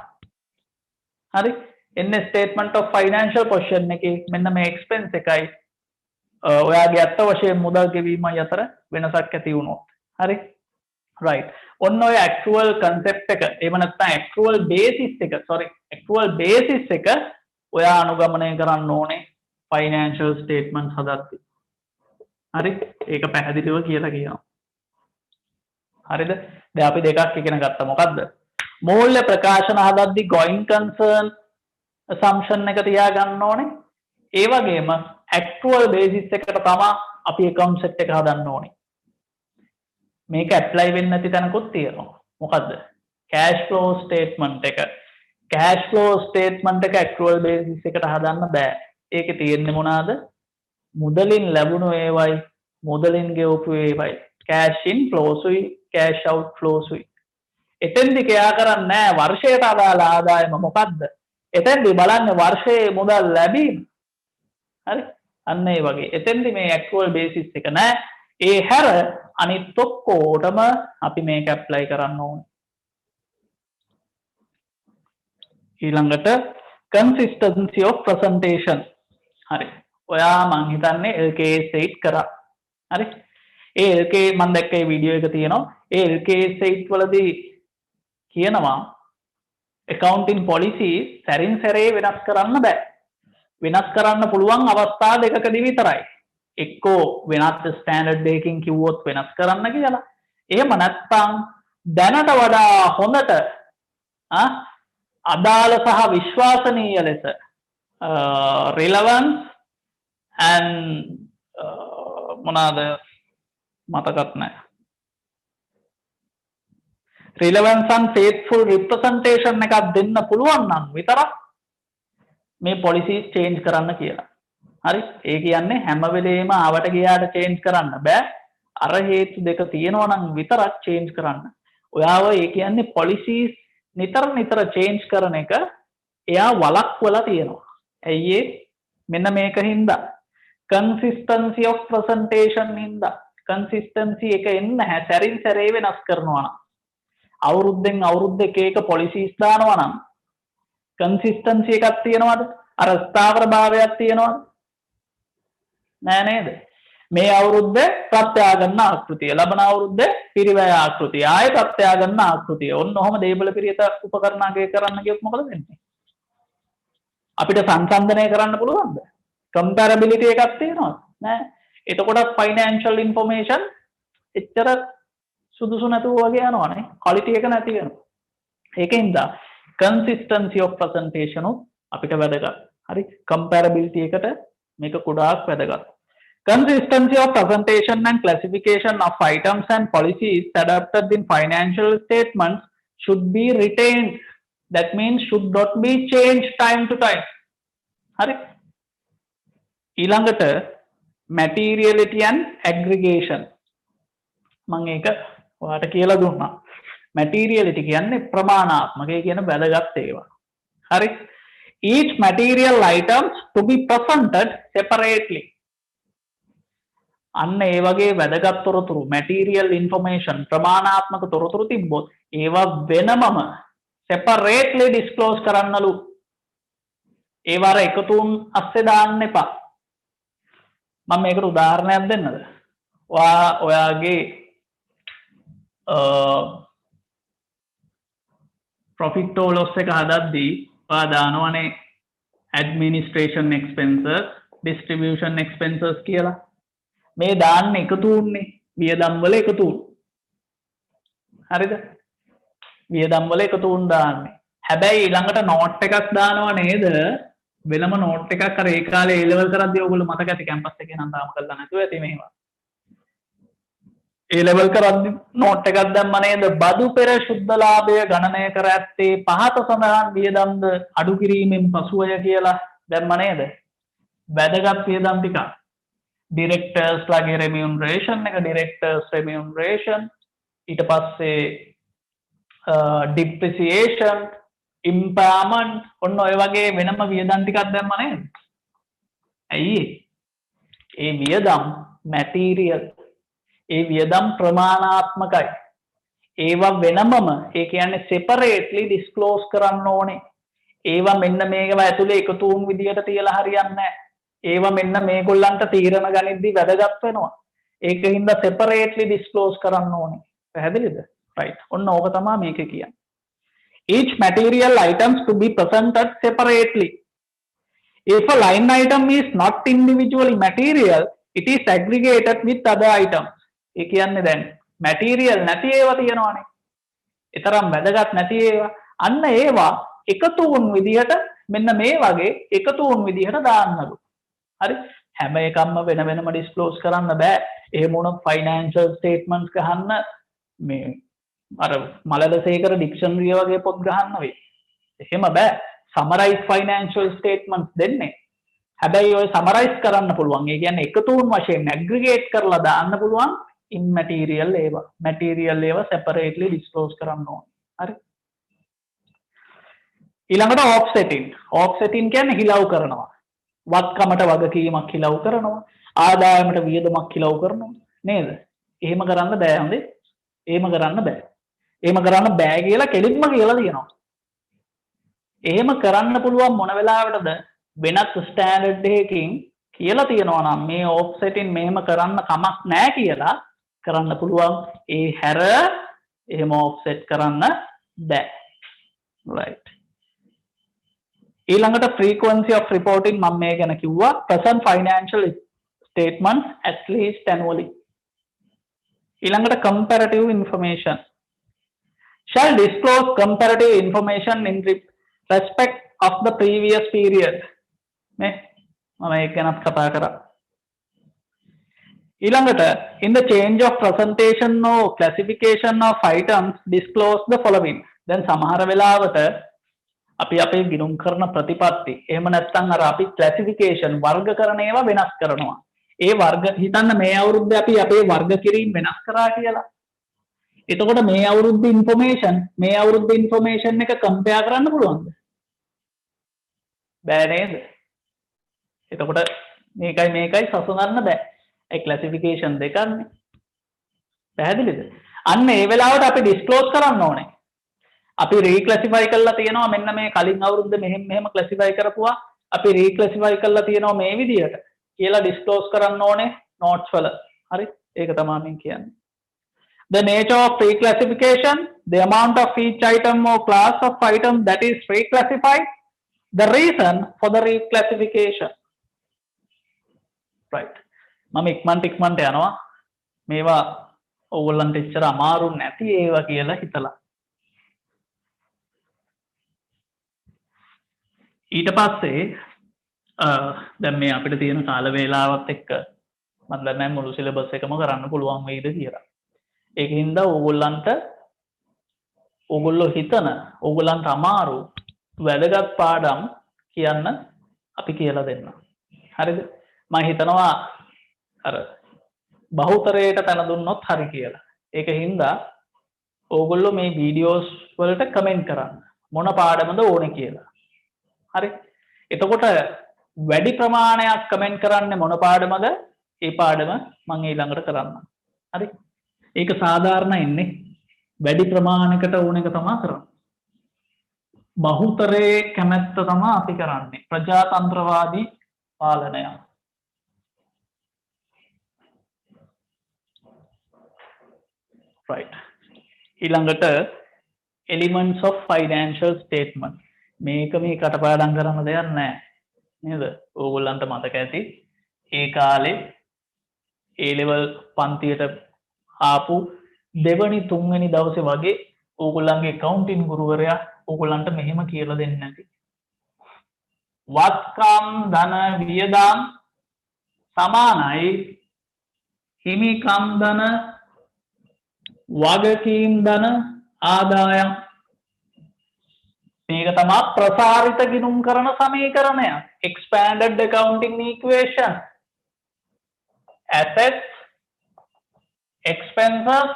හරි එන්නේ statement of financial position එකේ මෙන්න මේ expense එකයි ඔයාගේ අත්ත වශයෙන් මුදල් ගෙවීමයි අතර වෙනසක් ඇති වුණොත් හරි right ඔන්න ඔය actual concept එක එහෙම නැත්නම් actual basis එක ඔයා අනුගමනය කරන්න ඕනේ financial statements හදද්දී හරි ඒක පැහැදිලිව කියලා කියනවා හරිද දැන් අපි දෙකක් ඉගෙන ගත්තා මොකද්ද මූල්‍ය ප්‍රකාශන හදද්දී going concern assumption එක තියා ගන්න ඕනේ ඒ වගේම actual basis එකට තමයි අපි account set එක හදන්න ඕනේ මේක apply වෙන්නේ නැති තැනකුත් තියෙනවා මොකද්ද cash flow statement එක actual basis එකට හදන්න බෑ ඒකේ තියෙන්නේ මොනවාද මුදලින් ලැබුණු ඒවයි මුදලින් ගෙවපු ඒවයි cash in flows උයි cash out flows උයි එතෙන්දි කියා කරන්නේ නැහැ වර්ෂයට අදාළ ආදායම මොකද්ද එතෙන්දි බලන්නේ වර්ෂයේ මුදල් ලැබීම හරි අන්න ඒ වගේ එතෙන්දි මේ actual basis එක නැහැ ඒ හැර අනිත් ඔක්කොටම අපි මේක apply කරන්න ඕනේ ඊළඟට consistency of presentation හරි ඔයා මං හිතන්නේ LKS8 කරා හරි ඒ LK මම දැක්ක ඒ වීඩියෝ එක තියෙනවා ඒ LKS8 වලදී කියනවා accounting policy සැරින් සැරේ වෙනස් කරන්න බෑ වෙනස් කරන්න පුළුවන් අවස්ථා දෙකකදී විතරයි එක්කෝ වෙනත් ස්ටෑන්ඩඩ් එකකින් කිව්වොත් වෙනස් කරන්න කියලා එහෙම නැත්නම් දැනට වඩා හොඳට අදාළ සහ විශ්වාසනීය ලෙස relevance and මොනවාද මතකත් නැහැ relevance and faithful representation එකක් දෙන්න පුළුවන් නම් විතරක් මේ policies change කරන්න කියලා. හරි? ඒ කියන්නේ හැම වෙලේම ආවට ගියාට change කරන්න බෑ. අර හේතු දෙක තියෙනවා නම් විතරක් change කරන්න. ඔයාව ඒ කියන්නේ policies නිතර change කරන එක එයා වළක්වලා තියෙනවා. ඇයි ඒ? මෙන්න මේක හින්දා consistency of presentation හින්දා consistency එක එන්නේ නැහැ සැරින් සැරේ වෙනස් කරනවා නම් අවුරුද්දෙන් අවුරුද්ද එක policies දානවා නම් consistency එකක් තියෙනවද අර ස්ථාවර භාවයක් තියෙනවද නෑ නේද මේ අවුරුද්දේ ප්‍රත්‍යාගන්න ආකෘතිය ලබන අවුරුද්දේ පිරිවැය ආකෘතිය ආයෙ ප්‍රත්‍යාගන්න ආකෘතිය ඔන්න ඔහම දේබල පිරියත උපකරණාගේ කරන්න ගියොත් මොකද වෙන්නේ අපිට සංසන්දනය කරන්න පුළුවන්ද comparability එකක් තියෙනවද නෑ එතකොට financial information එච්චර සුදුසු නැතුව වගේ යනවනේ quality එක නැති වෙනවා ඒකෙන්ද consistency of presentation අපිට වැදගත් හරි comparability එකට මේක ගොඩාක් වැදගත් consistency of presentation and classification of items and policies adopted in financial statements should be retained that means should not be changed time to time hari ඊළඟට materiality and aggregation මම ඒක ඔයාලට කියලා දුන්නා materiality කියන්නේ ප්‍රමාණාත්මකයි කියන වැදගත් ඒවා හරි each material items to be presented separately අන්න ඒ වගේ වැදගත් තොරතුරු material information ප්‍රමාණාත්මක තොරතුරු තිබ්බොත් ඒවා වෙනමම separately disclose කරන්නලු ඒවාර එකතුන් අස්සේ දාන්න එපා මම මේකට උදාහරණයක් දෙන්නද ඔයාගේ profit or loss එක හදද්දී ඔයා දානවනේ administration expenses distribution expenses කියලා මේ දාන්න එකතු උන්නේ වියදම් වල එකතු හරිද? වියදම් වල එකතු වුන් දාන්නේ. හැබැයි ඊළඟට නෝට් එකක් දානවා නේද? වෙනම නෝට් එකක් අර ඒ කාලේ A level කරද්දී ඔයගොල්ලෝ මතක ඇති කැම්පස් එකේ නම් තාම කරලා නැතුව ඇති මේවා. A level කරද්දී නෝට් එකක් දැම්ම නේද? බදු පෙර ශුද්ධ ලාභය ගණනය කර ඇත්තේ පහත සඳහන් වියදම්ද අඩු කිරීමෙන් පසුවය කියලා දැම්ම නේද? වැදගත් වියදම් ටික. ඩිරෙක්ටර්ස් ලගේ රෙමියුනරේෂන් එක, ඩිරෙක්ටර්ස් රෙමියුනරේෂන්, ඊට පස්සේ ඩිප්‍රිසියේෂන්, ඉම්පෑමන්ට්, ඔන්න ඔය වගේ වෙනම වියදම් ටිකක් දැම්ම නේද? ඇයි ඒ වියදම් මැටීරියල්, ඒ වියදම් ප්‍රමාණාත්මකයි. ඒවා වෙනමම ඒ කියන්නේ සෙපරේට්ලි ඩිස්ක්ලෝස් කරන්න ඕනේ. ඒවා මෙන්න මේවා ඇතුලේ එකතු වුන් විදියට තියලා හරියන්නේ නැහැ. ඒවා මෙන්න මේගොල්ලන්ට තීරණ ගනිද්දී වැදගත් වෙනවා. ඒකින්ද සෙපරේට්ලි ඩිස්ක්ලෝස් කරන්න ඕනේ. පැහැදිලිද? right. ඔන්න ඕක තමයි මේකේ කියන්නේ. Each material items to be presented separately. If a line item is not individually material, it is aggregated with other items. ඒ කියන්නේ දැන් material නැති ඒවා තියෙනවානේ. ඊතරම් වැදගත් නැති ඒවා. අන්න ඒවා එකතු වුන් විදිහට මෙන්න මේ වගේ එකතු වුන් විදිහට දාන්නලු. හරි? හැම එකක්ම වෙන වෙනම ඩිස්ක්ලෝස් කරන්න බෑ. එහෙම වුණොත් ෆයිනෑන්ෂල් ස්ටේට්මන්ට්ස් ගහන්න මේ අර මලදසේකර ඩික්ෂනරිය වගේ පොත් ගහන්න වෙයි. එහෙම බෑ. සමරයිස් ෆයිනෑන්ෂල් ස්ටේට්මන්ට්ස් දෙන්නේ. හැබැයි ඔය සමරයිස් කරන්න පුළුවන්. ඒ කියන්නේ එකතු වුන් වශයෙන් ඇග්‍රිගේට් කරලා දාන්න පුළුවන් ඉම්මැටීරියල් ඒවා. මැටීරියල් ඒවා සෙපරේට්ලි ඩිස්ක්ලෝස් කරන්න ඕනේ. හරි? ඊළඟට ඔෆ්සෙටින්. ඔෆ්සෙටින් කියන්නේ හිලව් කරනවා. වත්කමට වගකීමක් හිලව් කරනවා. ආදායමට වියදමක් හිලව් කරනවා. නේද? එහෙම කරන්න බෑ හොඳේ. එහෙම කරන්න බෑ. එහෙම කරන්න බෑ කියලා කෙලින්ම කියලා තියෙනවා. එහෙම කරන්න පුළුවන් මොන වෙලාවටද? වෙනත් ස්ටෑන්ඩඩ් එකකින් කියලා තියෙනවා නම් මේ ඔෆ්සෙටින් මෙහෙම කරන්න කමක් නැහැ කියලා කරන්න පුළුවන්. ඒ හැර එහෙම ඔෆ්සෙට් කරන්න බෑ. right. ඊළඟට frequency of reporting මම මේ ගැන කිව්වා. present financial statements at least annually. ඊළඟට comparative information shall disclose comparative information in respect of the previous period. මේ මම ඒක ගැනත් කතා කරා. ඊළඟට in the change of presentation or classification of items disclose the following. දැන් සමහර වෙලාවට අපි අපේ ගිණුම් කරන ප්‍රතිපත්ති එහෙම නැත්නම් අර අපි ක්ලාසිෆිකේෂන් වර්ගකරන ඒවා වෙනස් කරනවා. ඒ වර්ග හිතන්න මේ අවුරුද්දේ අපි අපේ වර්ග කිරීම වෙනස් කරා කියලා. එතකොට මේ අවුරුද්දේ ඉන්ෆර්මේෂන් එක කම්පෙයාර් කරන්න පුළුවන්ද? බෑ නේද? එතකොට මේකයි සසඳන්න බෑ. ඒ ක්ලාසිෆිකේෂන් දෙකන්නේ. පැහැදිලිද? අන්න ඒ වෙලාවට අපි ඩිස්ක්ලෝස් කරන්න ඕනේ. අපි රීක්ලාසිෆයි කරලා තියෙනවා මෙන්න මේ කලින් අවුරුද්ද මෙහෙම ක්ලාසිෆයි කරපුවා අපි රීක්ලාසිෆයි කරලා තියෙනවා මේ විදියට කියලා ඩිස්ක්ලෝස් කරන්න ඕනේ නෝට්ස් වල. හරි? ඒක තමයි මම කියන්නේ. The nature of reclassification, the amount of each item or class of item that is reclassified, the reason for the reclassification. right. මම ඉක්මනට යනවා. මේවා ඕගොල්ලන්ට ඉච්චර අමාරු නැති ඒවා කියලා හිතලා. ඊට පස්සේ දැන් මේ අපිට තියෙන කාල වේලාවත් එක්ක මම දන්නේ මුළු සිලබස් එකම කරන්න පුළුවන් වෙයිද කියලා. ඒකින්ද ඕගොල්ලෝ හිතන ඕගොල්ලන්ට අමාරු වැදගත් පාඩම් කියන්න අපි කියලා දෙන්න. හරිද? මම හිතනවා අර බහුතරයට තැන දුන්නොත් හරි කියලා. ඒකින්ද ඕගොල්ලෝ මේ වීඩියෝස් වලට කමෙන්ට් කරන්න. මොන පාඩමද ඕනේ කියලා. හරි? එතකොට වැඩි ප්‍රමාණයක් කමෙන්ට් කරන්නේ මොන පාඩමද? ඒ පාඩම මම ඊළඟට කරන්නම්. හරි? ඒක සාධාරණයිනේ. වැඩි ප්‍රමාණයකට ඕන එක තමයි කරන්නේ. බහුතරයේ කැමැත්ත තමයි අපි කරන්නේ. ප්‍රජාතන්ත්‍රවාදී පාලනය. right. ඊළඟට elements of financial statement. මේක මේ කටපාඩම් කරන්න දෙයක් නැහැ නේද? ඕගොල්ලන්ට මතක ඇති ඒ කාලේ A level පන්තියට ආපු දෙවනි තුන්වෙනි දවසේ වගේ ඕගොල්ලන්ගේ accounting ගුරුවරයා ඕගොල්ලන්ට මෙහෙම කියලා දෙන්නේ නැති. වත්කම් ධන වියදම් සමානයි හිමිකම් ධන වගකීම් ධන ආදායම්. මේක තමයි ප්‍රසාරිත ගිණුම් කරන සමීකරණය. expanded accounting equation. Assets, expenses,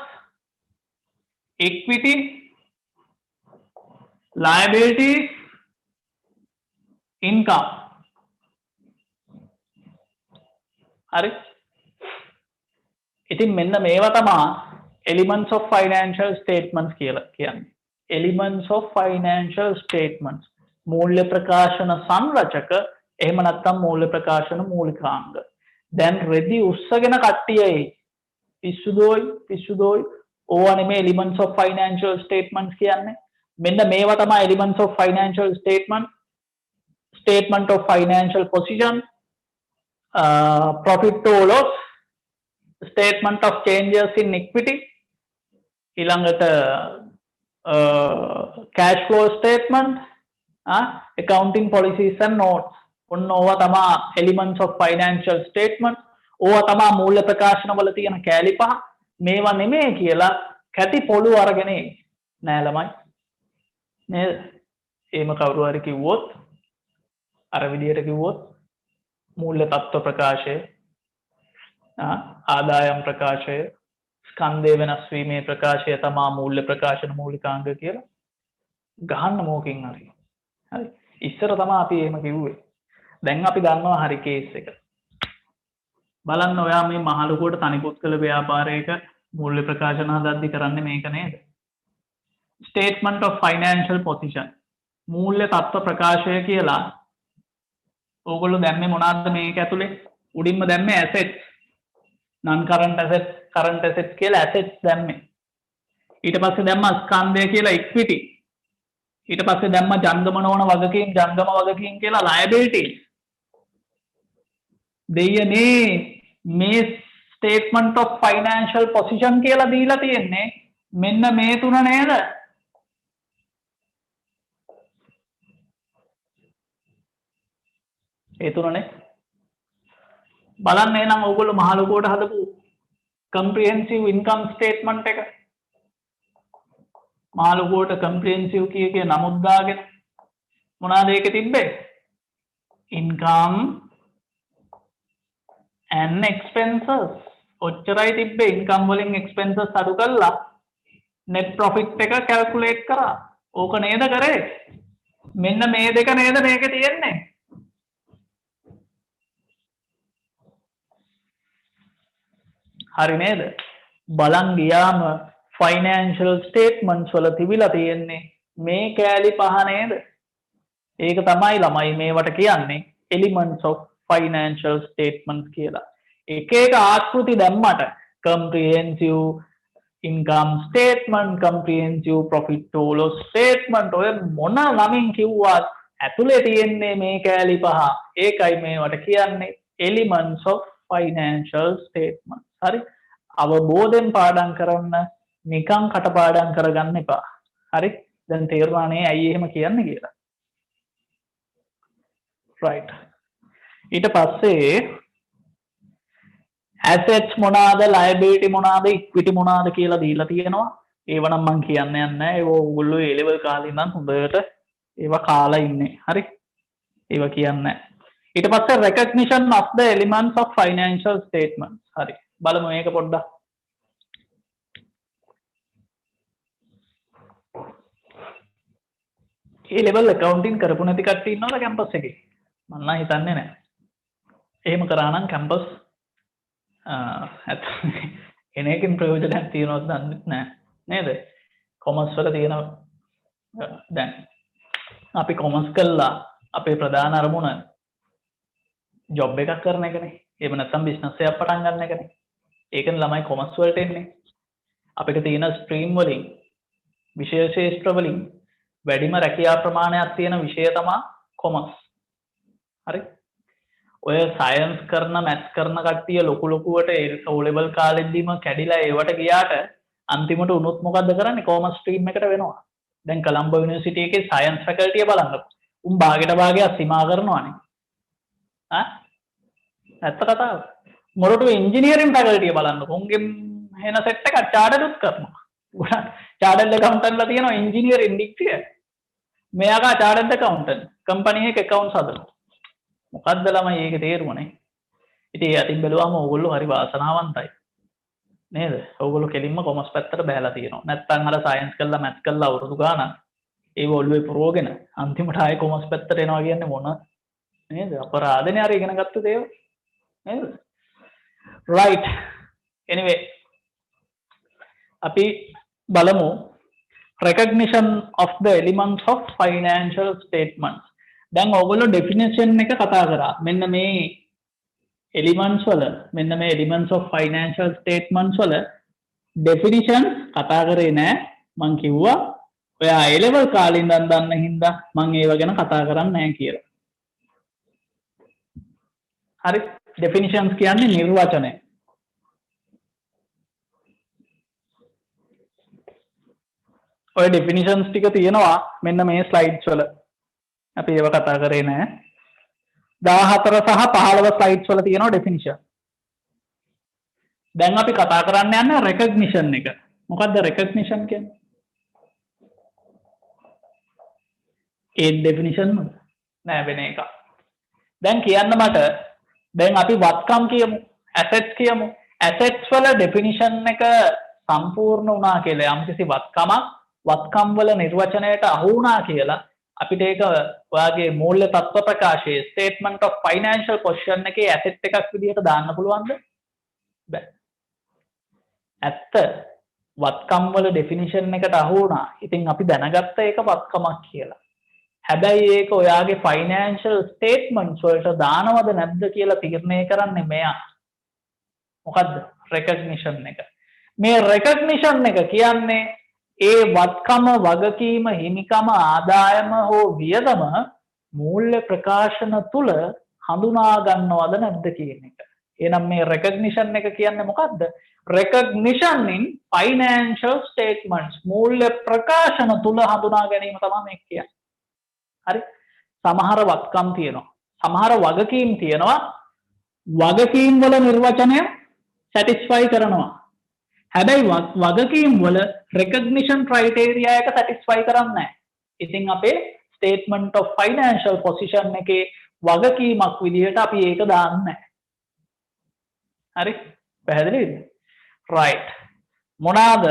equity, liabilities, income. හරි. ඉතින් මෙන්න මේවා තමයි elements of financial statements කියලා කියන්නේ. Elements of financial statements. මූල්‍ය ප්‍රකාශන සංරචක එහෙම නැත්නම් මූල්‍ය ප්‍රකාශන මූලිකාංග. දැන් රෙදි උස්සගෙන කට්ටියයි පිස්සුදෝයි ඕවා නෙමේ elements of financial statements කියන්නේ. මෙන්න මේවා තමයි elements of financial statement. Statement of financial position, profit or loss, statement of changes in equity, ඊළඟට cash flow statement, accounting policies and notes. ඔන්න ඕවා තමයි elements of financial statement. ඕවා තමයි මූල්‍ය ප්‍රකාශන වල තියෙන කෑලි පහ. මේවා නෙමෙයි කියලා කැටි පොළු අරගෙන නෑ ළමයි. නේද? එහෙම කවුරු හරි කිව්වොත් අර විදියට කිව්වොත් මූල්‍ය තත්ත්ව ප්‍රකාශය, ආදායම් ප්‍රකාශය, ස්කන්ධය වෙනස් වීමේ ප්‍රකාශය තමයි මූල්‍ය ප්‍රකාශන මූලිකාංග කියලා ගහන්න මොකකින් හරි. හරි. ඉස්සර තමයි අපි එහෙම කිව්වේ. දැන් අපි දන්නවා හරි කේස් එක. බලන්න ඔයා මේ මහලුකුවට තනි පුද්ගල ව්‍යාපාරයක මූල්‍ය ප්‍රකාශන හදද්දි කරන්නේ මේක නේද? Statement of financial position. මූල්‍ය තත්ත්ව ප්‍රකාශය කියලා ඕගොල්ලෝ දැම්මේ මොනවාද මේක ඇතුලේ? උඩින්ම දැම්මේ assets, non current assets, current assets කියලා assets දැම්මේ. ඊට පස්සේ දැම්මා ස්කන්ධය කියලා equity. ඊට පස්සේ දැම්මා ජංගම නොවන වගකීම් ජංගම වගකීම් කියලා liabilities. දෙයනේ මේ statement of financial position කියලා දීලා තියෙන්නේ මෙන්න මේ තුන නේද? ඒ තුනනේ. බලන්න එහෙනම් ඕගොල්ලෝ මහලුකුවට හදපු comprehensive income statement එක. මහලුකුවට comprehensive කිය නමුත් දාගෙන මොනවාද ඒකේ තිබ්බේ? income and expenses. ඔච්චරයි තිබ්බේ. income වලින් expenses අඩු කළා net profit එක calculate කරා. ඕක නේද කරේ? මෙන්න මේ දෙක නේද මේකේ තියෙන්නේ? හරි නේද? බලන් ගියාම financial statements වල තිබිලා තියෙන්නේ මේ කෑලි පහ නේද? ඒක තමයි ළමයි මේවට කියන්නේ elements of financial statements කියලා. එක එක ආකෘති දැම්මට comprehensive income statement, comprehensive profit or loss statement ඔය මොන නමින් කිව්වත් ඇතුලේ තියෙන්නේ මේ කෑලි පහ. ඒකයි මේවට කියන්නේ elements of financial statements. හරි. අවබෝධයෙන් පාඩම් කරන්න නිකන් කටපාඩම් කරගන්න එපා. හරි. දැන් තේරුණා නේ ඇයි එහෙම කියන්නේ කියලා. right. ඊට පස්සේ assets මොනවාද, liability මොනවාද, equity මොනවාද කියලා දීලා තියෙනවා. ඒව නම් මම කියන්න යන්නේ නැහැ. ඒව ඕගොල්ලෝ A level කාලේ ඉඳන් හොඳට ඒව කාලා ඉන්නේ. හරි. ඒව කියන්නේ නැහැ. ඊට පස්සේ recognition of the elements of financial statements. හරි. බලමු මේක පොඩ්ඩක්. A level accounting කරපු නැති කට්ටිය ඉන්නවද කැම්පස් එකේ? මම නම් හිතන්නේ නැහැ. එහෙම කරා නම් කැම්පස් එනකින් ප්‍රයෝජනයක් තියෙනවද දන්නේ නැහැ. නේද? කොමර්ස් වල තියෙන දැන් අපි කොමර්ස් කළා අපේ ප්‍රධාන අරමුණ ජොබ් එකක් කරන එකනේ. එහෙම නැත්නම් බිස්නස් එකක් පටන් ගන්න එකනේ. ඒකනේ ළමයි කොමර්ස් වලට එන්නේ. අපිට තියෙන ස්ට්‍රීම් වලින් විෂය ශාස්ත්‍ර වලින් වැඩිම රැකියා ප්‍රමාණයක් තියෙන විෂය තමයි කොමර්ස්. හරි. ඔය සයන්ස් කරන මැත්ස් කරන කට්ටිය ලොකු ලොකුවට O level කාලෙදීම කැඩිලා ඒවට ගියාට අන්තිමට උනොත් මොකද්ද කරන්නේ? කොමර්ස් ස්ට්‍රීම් එකට වෙනවා. දැන් කොළඹ යුනිවර්සිටි එකේ සයන්ස් ෆැකල්ටි එක බලන්න. උන් භාගයට භාගයක් සීමා කරනවානේ. ඇත්ත කතාව. මොරටුවේ ඉංජිනේරින් ෆැකල්ටි එක බලන්න. උන්ගේ වෙන සෙට් එකක් චාර්ටර්ඩ්ත් කරනවා. චාර්ටර්ඩ් ඇකවුන්ටන්ට්ලා තියෙනවා ඉංජිනේරින් ඩිග්‍රිය. මෙයාගේ චාර්ටර්ඩ් ඇකවුන්ටන්ට් කම්පැනි එකක ඇකවුන්ට්ස් හදනවා. මොකද්ද ළමයි ඒකේ තේරුමනේ? ඉතින් ඒ අතින් බැලුවාම ඕගොල්ලෝ හරි වාසනාවන්තයි. නේද? ඕගොල්ලෝ කෙලින්ම කොමර්ස් පැත්තට බහැලා තියෙනවා. නැත්තම් අර සයන්ස් කරලා මැත්ස් කරලා අවුරුදු ගානක් ඒ ඔළුවේ පුරවගෙන අන්තිමට ආයේ කොමර්ස් පැත්තට එනවා කියන්නේ මොන නේද? අපරාධනේ අර ඉගෙන ගත්ත දේවල්. නේද? right. anyway අපි බලමු recognition of the elements of financial statements. දැන් ඕගොල්ලෝ definition එක කතා කරා. මෙන්න මේ elements වල මෙන්න මේ elements of financial statements වල definition කතා කරේ නෑ. මං කිව්වා ඔයා A level කාලේ ඉඳන් දන්න හින්දා මං ඒව ගැන කතා කරන්නේ නෑ කියලා. හරි definitions කියන්නේ නිර්වචනය. ඔය definitions ටික තියෙනවා මෙන්න මේ slides වල. අපි ඒව කතා කරේ නෑ. 14 සහ 15 slides වල තියෙනවා definition. දැන් අපි කතා කරන්න යන්නේ recognition එක. මොකද්ද recognition කියන්නේ? ඒ definition නෑ වෙන එකක්. දැන් කියන්න මට දැන් අපි වත්කම් කියමු assets කියමු. assets වල definition එක සම්පූර්ණ වුණා කියලා යම්කිසි වත්කම් වල නිර්වචනයට අහු වුණා කියලා අපිට ඒක ඔයාගේ මූල්‍ය තත්ත්ව ප්‍රකාශයේ statement of financial position එකේ asset එකක් විදිහට දාන්න පුළුවන්ද? බෑ. ඇත්ත වත්කම් වල definition එකට අහු වුණා. ඉතින් අපි දැනගත්ත ඒක වත්කමක් කියලා. හැබැයි ඒක ඔයාගේ financial statements වලට දානවද නැද්ද කියලා තීරණය කරන්නේ මෙයා. මොකද්ද? recognition එක. මේ recognition එක කියන්නේ ඒ වත්කම වගකීම හිමිකම ආදායම හෝ වියදම මූල්‍ය ප්‍රකාශන තුල හඳුනා ගන්නවද නැද්ද කියන එක. එහෙනම් මේ recognition එක කියන්නේ මොකද්ද? recognition in financial statements මූල්‍ය ප්‍රකාශන තුල හඳුනා ගැනීම තමයි මේක කියන්නේ. හරි? සමහර වත්කම් තියෙනවා. සමහර වගකීම් තියෙනවා. වගකීම් වල නිර්වචනය satisfy කරනවා. හැබැයි වගකීම් වල recognition criteria එක satisfy කරන්නේ නැහැ. ඉතින් අපේ statement of financial position එකේ වගකීමක් විදිහට අපි ඒක දාන්නේ නැහැ. හරි? පැහැදිලිද? right. මොනවාද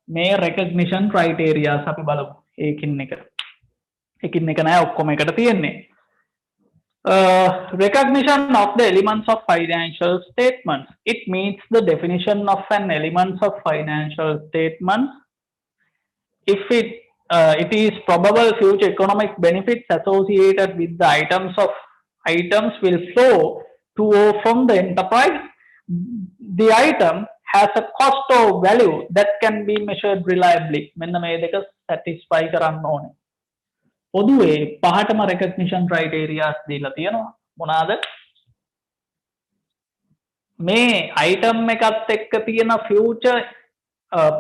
මේ recognition criteria අපි බලමු. ඒකින් එක නෑ ඔක්කොම එකට තියෙන්නේ. Recognition of the elements of financial statements. It meets the definition of an elements of financial statements if it is probable future economic benefits associated with the items will flow to or from the enterprise. The item has a cost or value that can be measured reliably. මෙන්න මේ දෙක satisfy කරන්න ඕනේ. පොදුවේ පහටම recognition criteria දීලා තියෙනවා. මොනවාද? මේ item එකත් එක්ක තියෙන future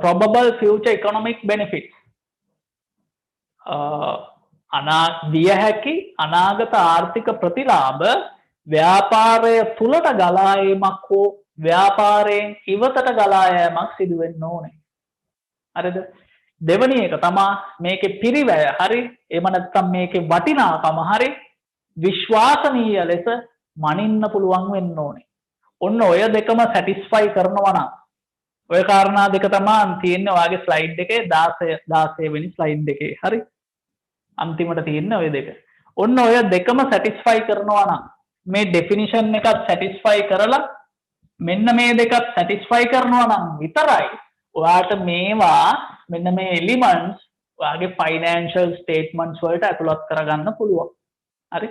probable future economic benefits දිය හැකි අනාගත ආර්ථික ප්‍රතිලාභ ව්‍යාපාරය තුලට ගලා ඒමක් හෝ ව්‍යාපාරයෙන් ඉවතට ගලා යෑමක් සිදු වෙන්න ඕනේ. හරිද? දෙවැනි එක තමයි මේකේ පිරිවැය හරි එහෙම නැත්නම් මේකේ වටිනාකම හරි විශ්වාසනීය ලෙස මනින්න පුළුවන් වෙන්න ඕනේ. ඔන්න ඔය දෙකම සැටිස්ෆයි කරනවා නම් ඔය කාරණා දෙක තමයි තියෙන්නේ ඔයාගේ ස්ලයිඩ් එකේ 16 වෙනි ස්ලයිඩ් එකේ. හරි? අන්තිමට තියෙන්නේ ඔය දෙක. ඔන්න ඔය දෙකම සැටිස්ෆයි කරනවා නම් මේ ඩෙෆිනිෂන් එකත් සැටිස්ෆයි කරලා මෙන්න මේ දෙකත් සැටිස්ෆයි කරනවා නම් විතරයි ඔයාට මේවා මෙන්න මේ එලිමන්ට්ස් ඔයාගේ ෆයිනෑන්ෂල් ස්ටේට්මන්ට්ස් වලට ඇතුළත් කරගන්න පුළුවන්. හරි?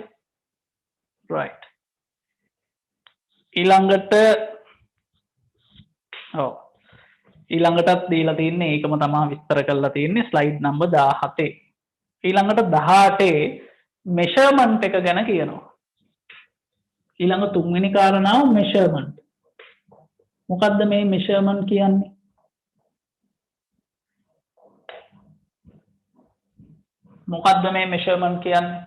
right. ඊළඟටත් දීලා තින්නේ ඒකම තමයි විස්තර කරලා තින්නේ ස්ලයිඩ් නම්බර් 17. ඊළඟට 18 මෙෂර්මන්ට් එක ගැන කියනවා. ඊළඟ තුන්වෙනි කාරණාව මෙෂර්මන්ට්. මොකද්ද මේ මෙෂර්මන්ට් කියන්නේ? මොකද්ද මේ මෙෂර්මන්ට් කියන්නේ?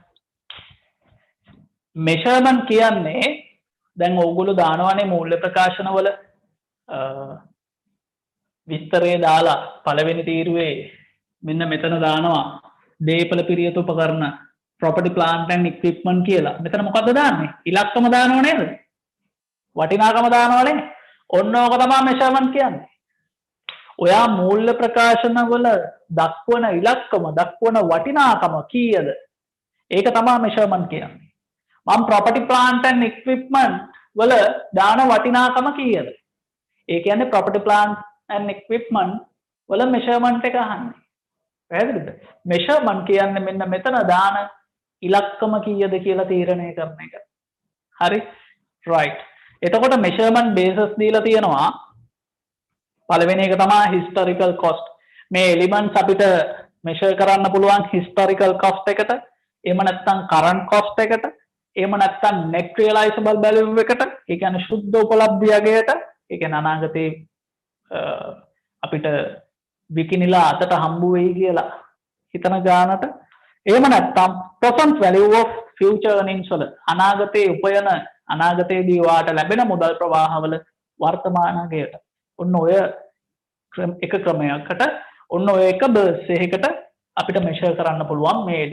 මෙෂර්මන්ට් කියන්නේ දැන් ඕගොල්ලෝ දානවනේ මූල්‍ය ප්‍රකාශනවල විස්තරේ දාලා පළවෙනි තීරුවේ මෙන්න මෙතන දානවා දේපල පිරියත උපකරණ property plant and equipment කියලා. මෙතන මොකද්ද දාන්නේ? ඉලක්කම දානව නේද? වටිනාකම දානවනේ. ඔන්න ඕක තමයි මෙෂර්මන්ට් කියන්නේ. ඔයා මූල්‍ය ප්‍රකාශනවල දක්වන ඉලක්කම දක්වන වටිනාකම කීයද? ඒක තමයි මෙෂර්මන්ට් කියන්නේ. මම property plant and equipment වල දාන වටිනාකම කීයද? ඒ කියන්නේ property plant and equipment වල මෙෂර්මන්ට් එක අහන්නේ. පැහැදිලිද? මෙෂර්මන්ට් කියන්නේ මෙන්න මෙතන දාන ඉලක්කම කීයද කියලා තීරණය කරන එක. හරි? right. එතකොට මෙෂර්මන්ට් බේසස් දීලා තියෙනවා. පළවෙනි එක තමයි historical cost. මේ එලිමන්ට්ස් අපිට මෙෂර් කරන්න පුළුවන් historical cost එකට, එහෙම නැත්නම් current cost එකට, එහෙම නැත්නම් net realizable value එකට, ඒ කියන්නේ සුද්ධ උපලබ්ධ යගයට, ඒ කියන්නේ අනාගතේ අපිට විකිනිලා අතට හම්බ වෙයි කියලා හිතන ගානට, එහෙම නැත්නම් present value of future earnings වල අනාගතේ උපයන අනාගතයේදී වාට ලැබෙන මුදල් ප්‍රවාහවල වර්තමාන අගයට. ඔන්න ඔය එක ක්‍රමයකට ඔන්න ඔය එක බර්ස් එකකට අපිට මෙෂර් කරන්න පුළුවන් මේ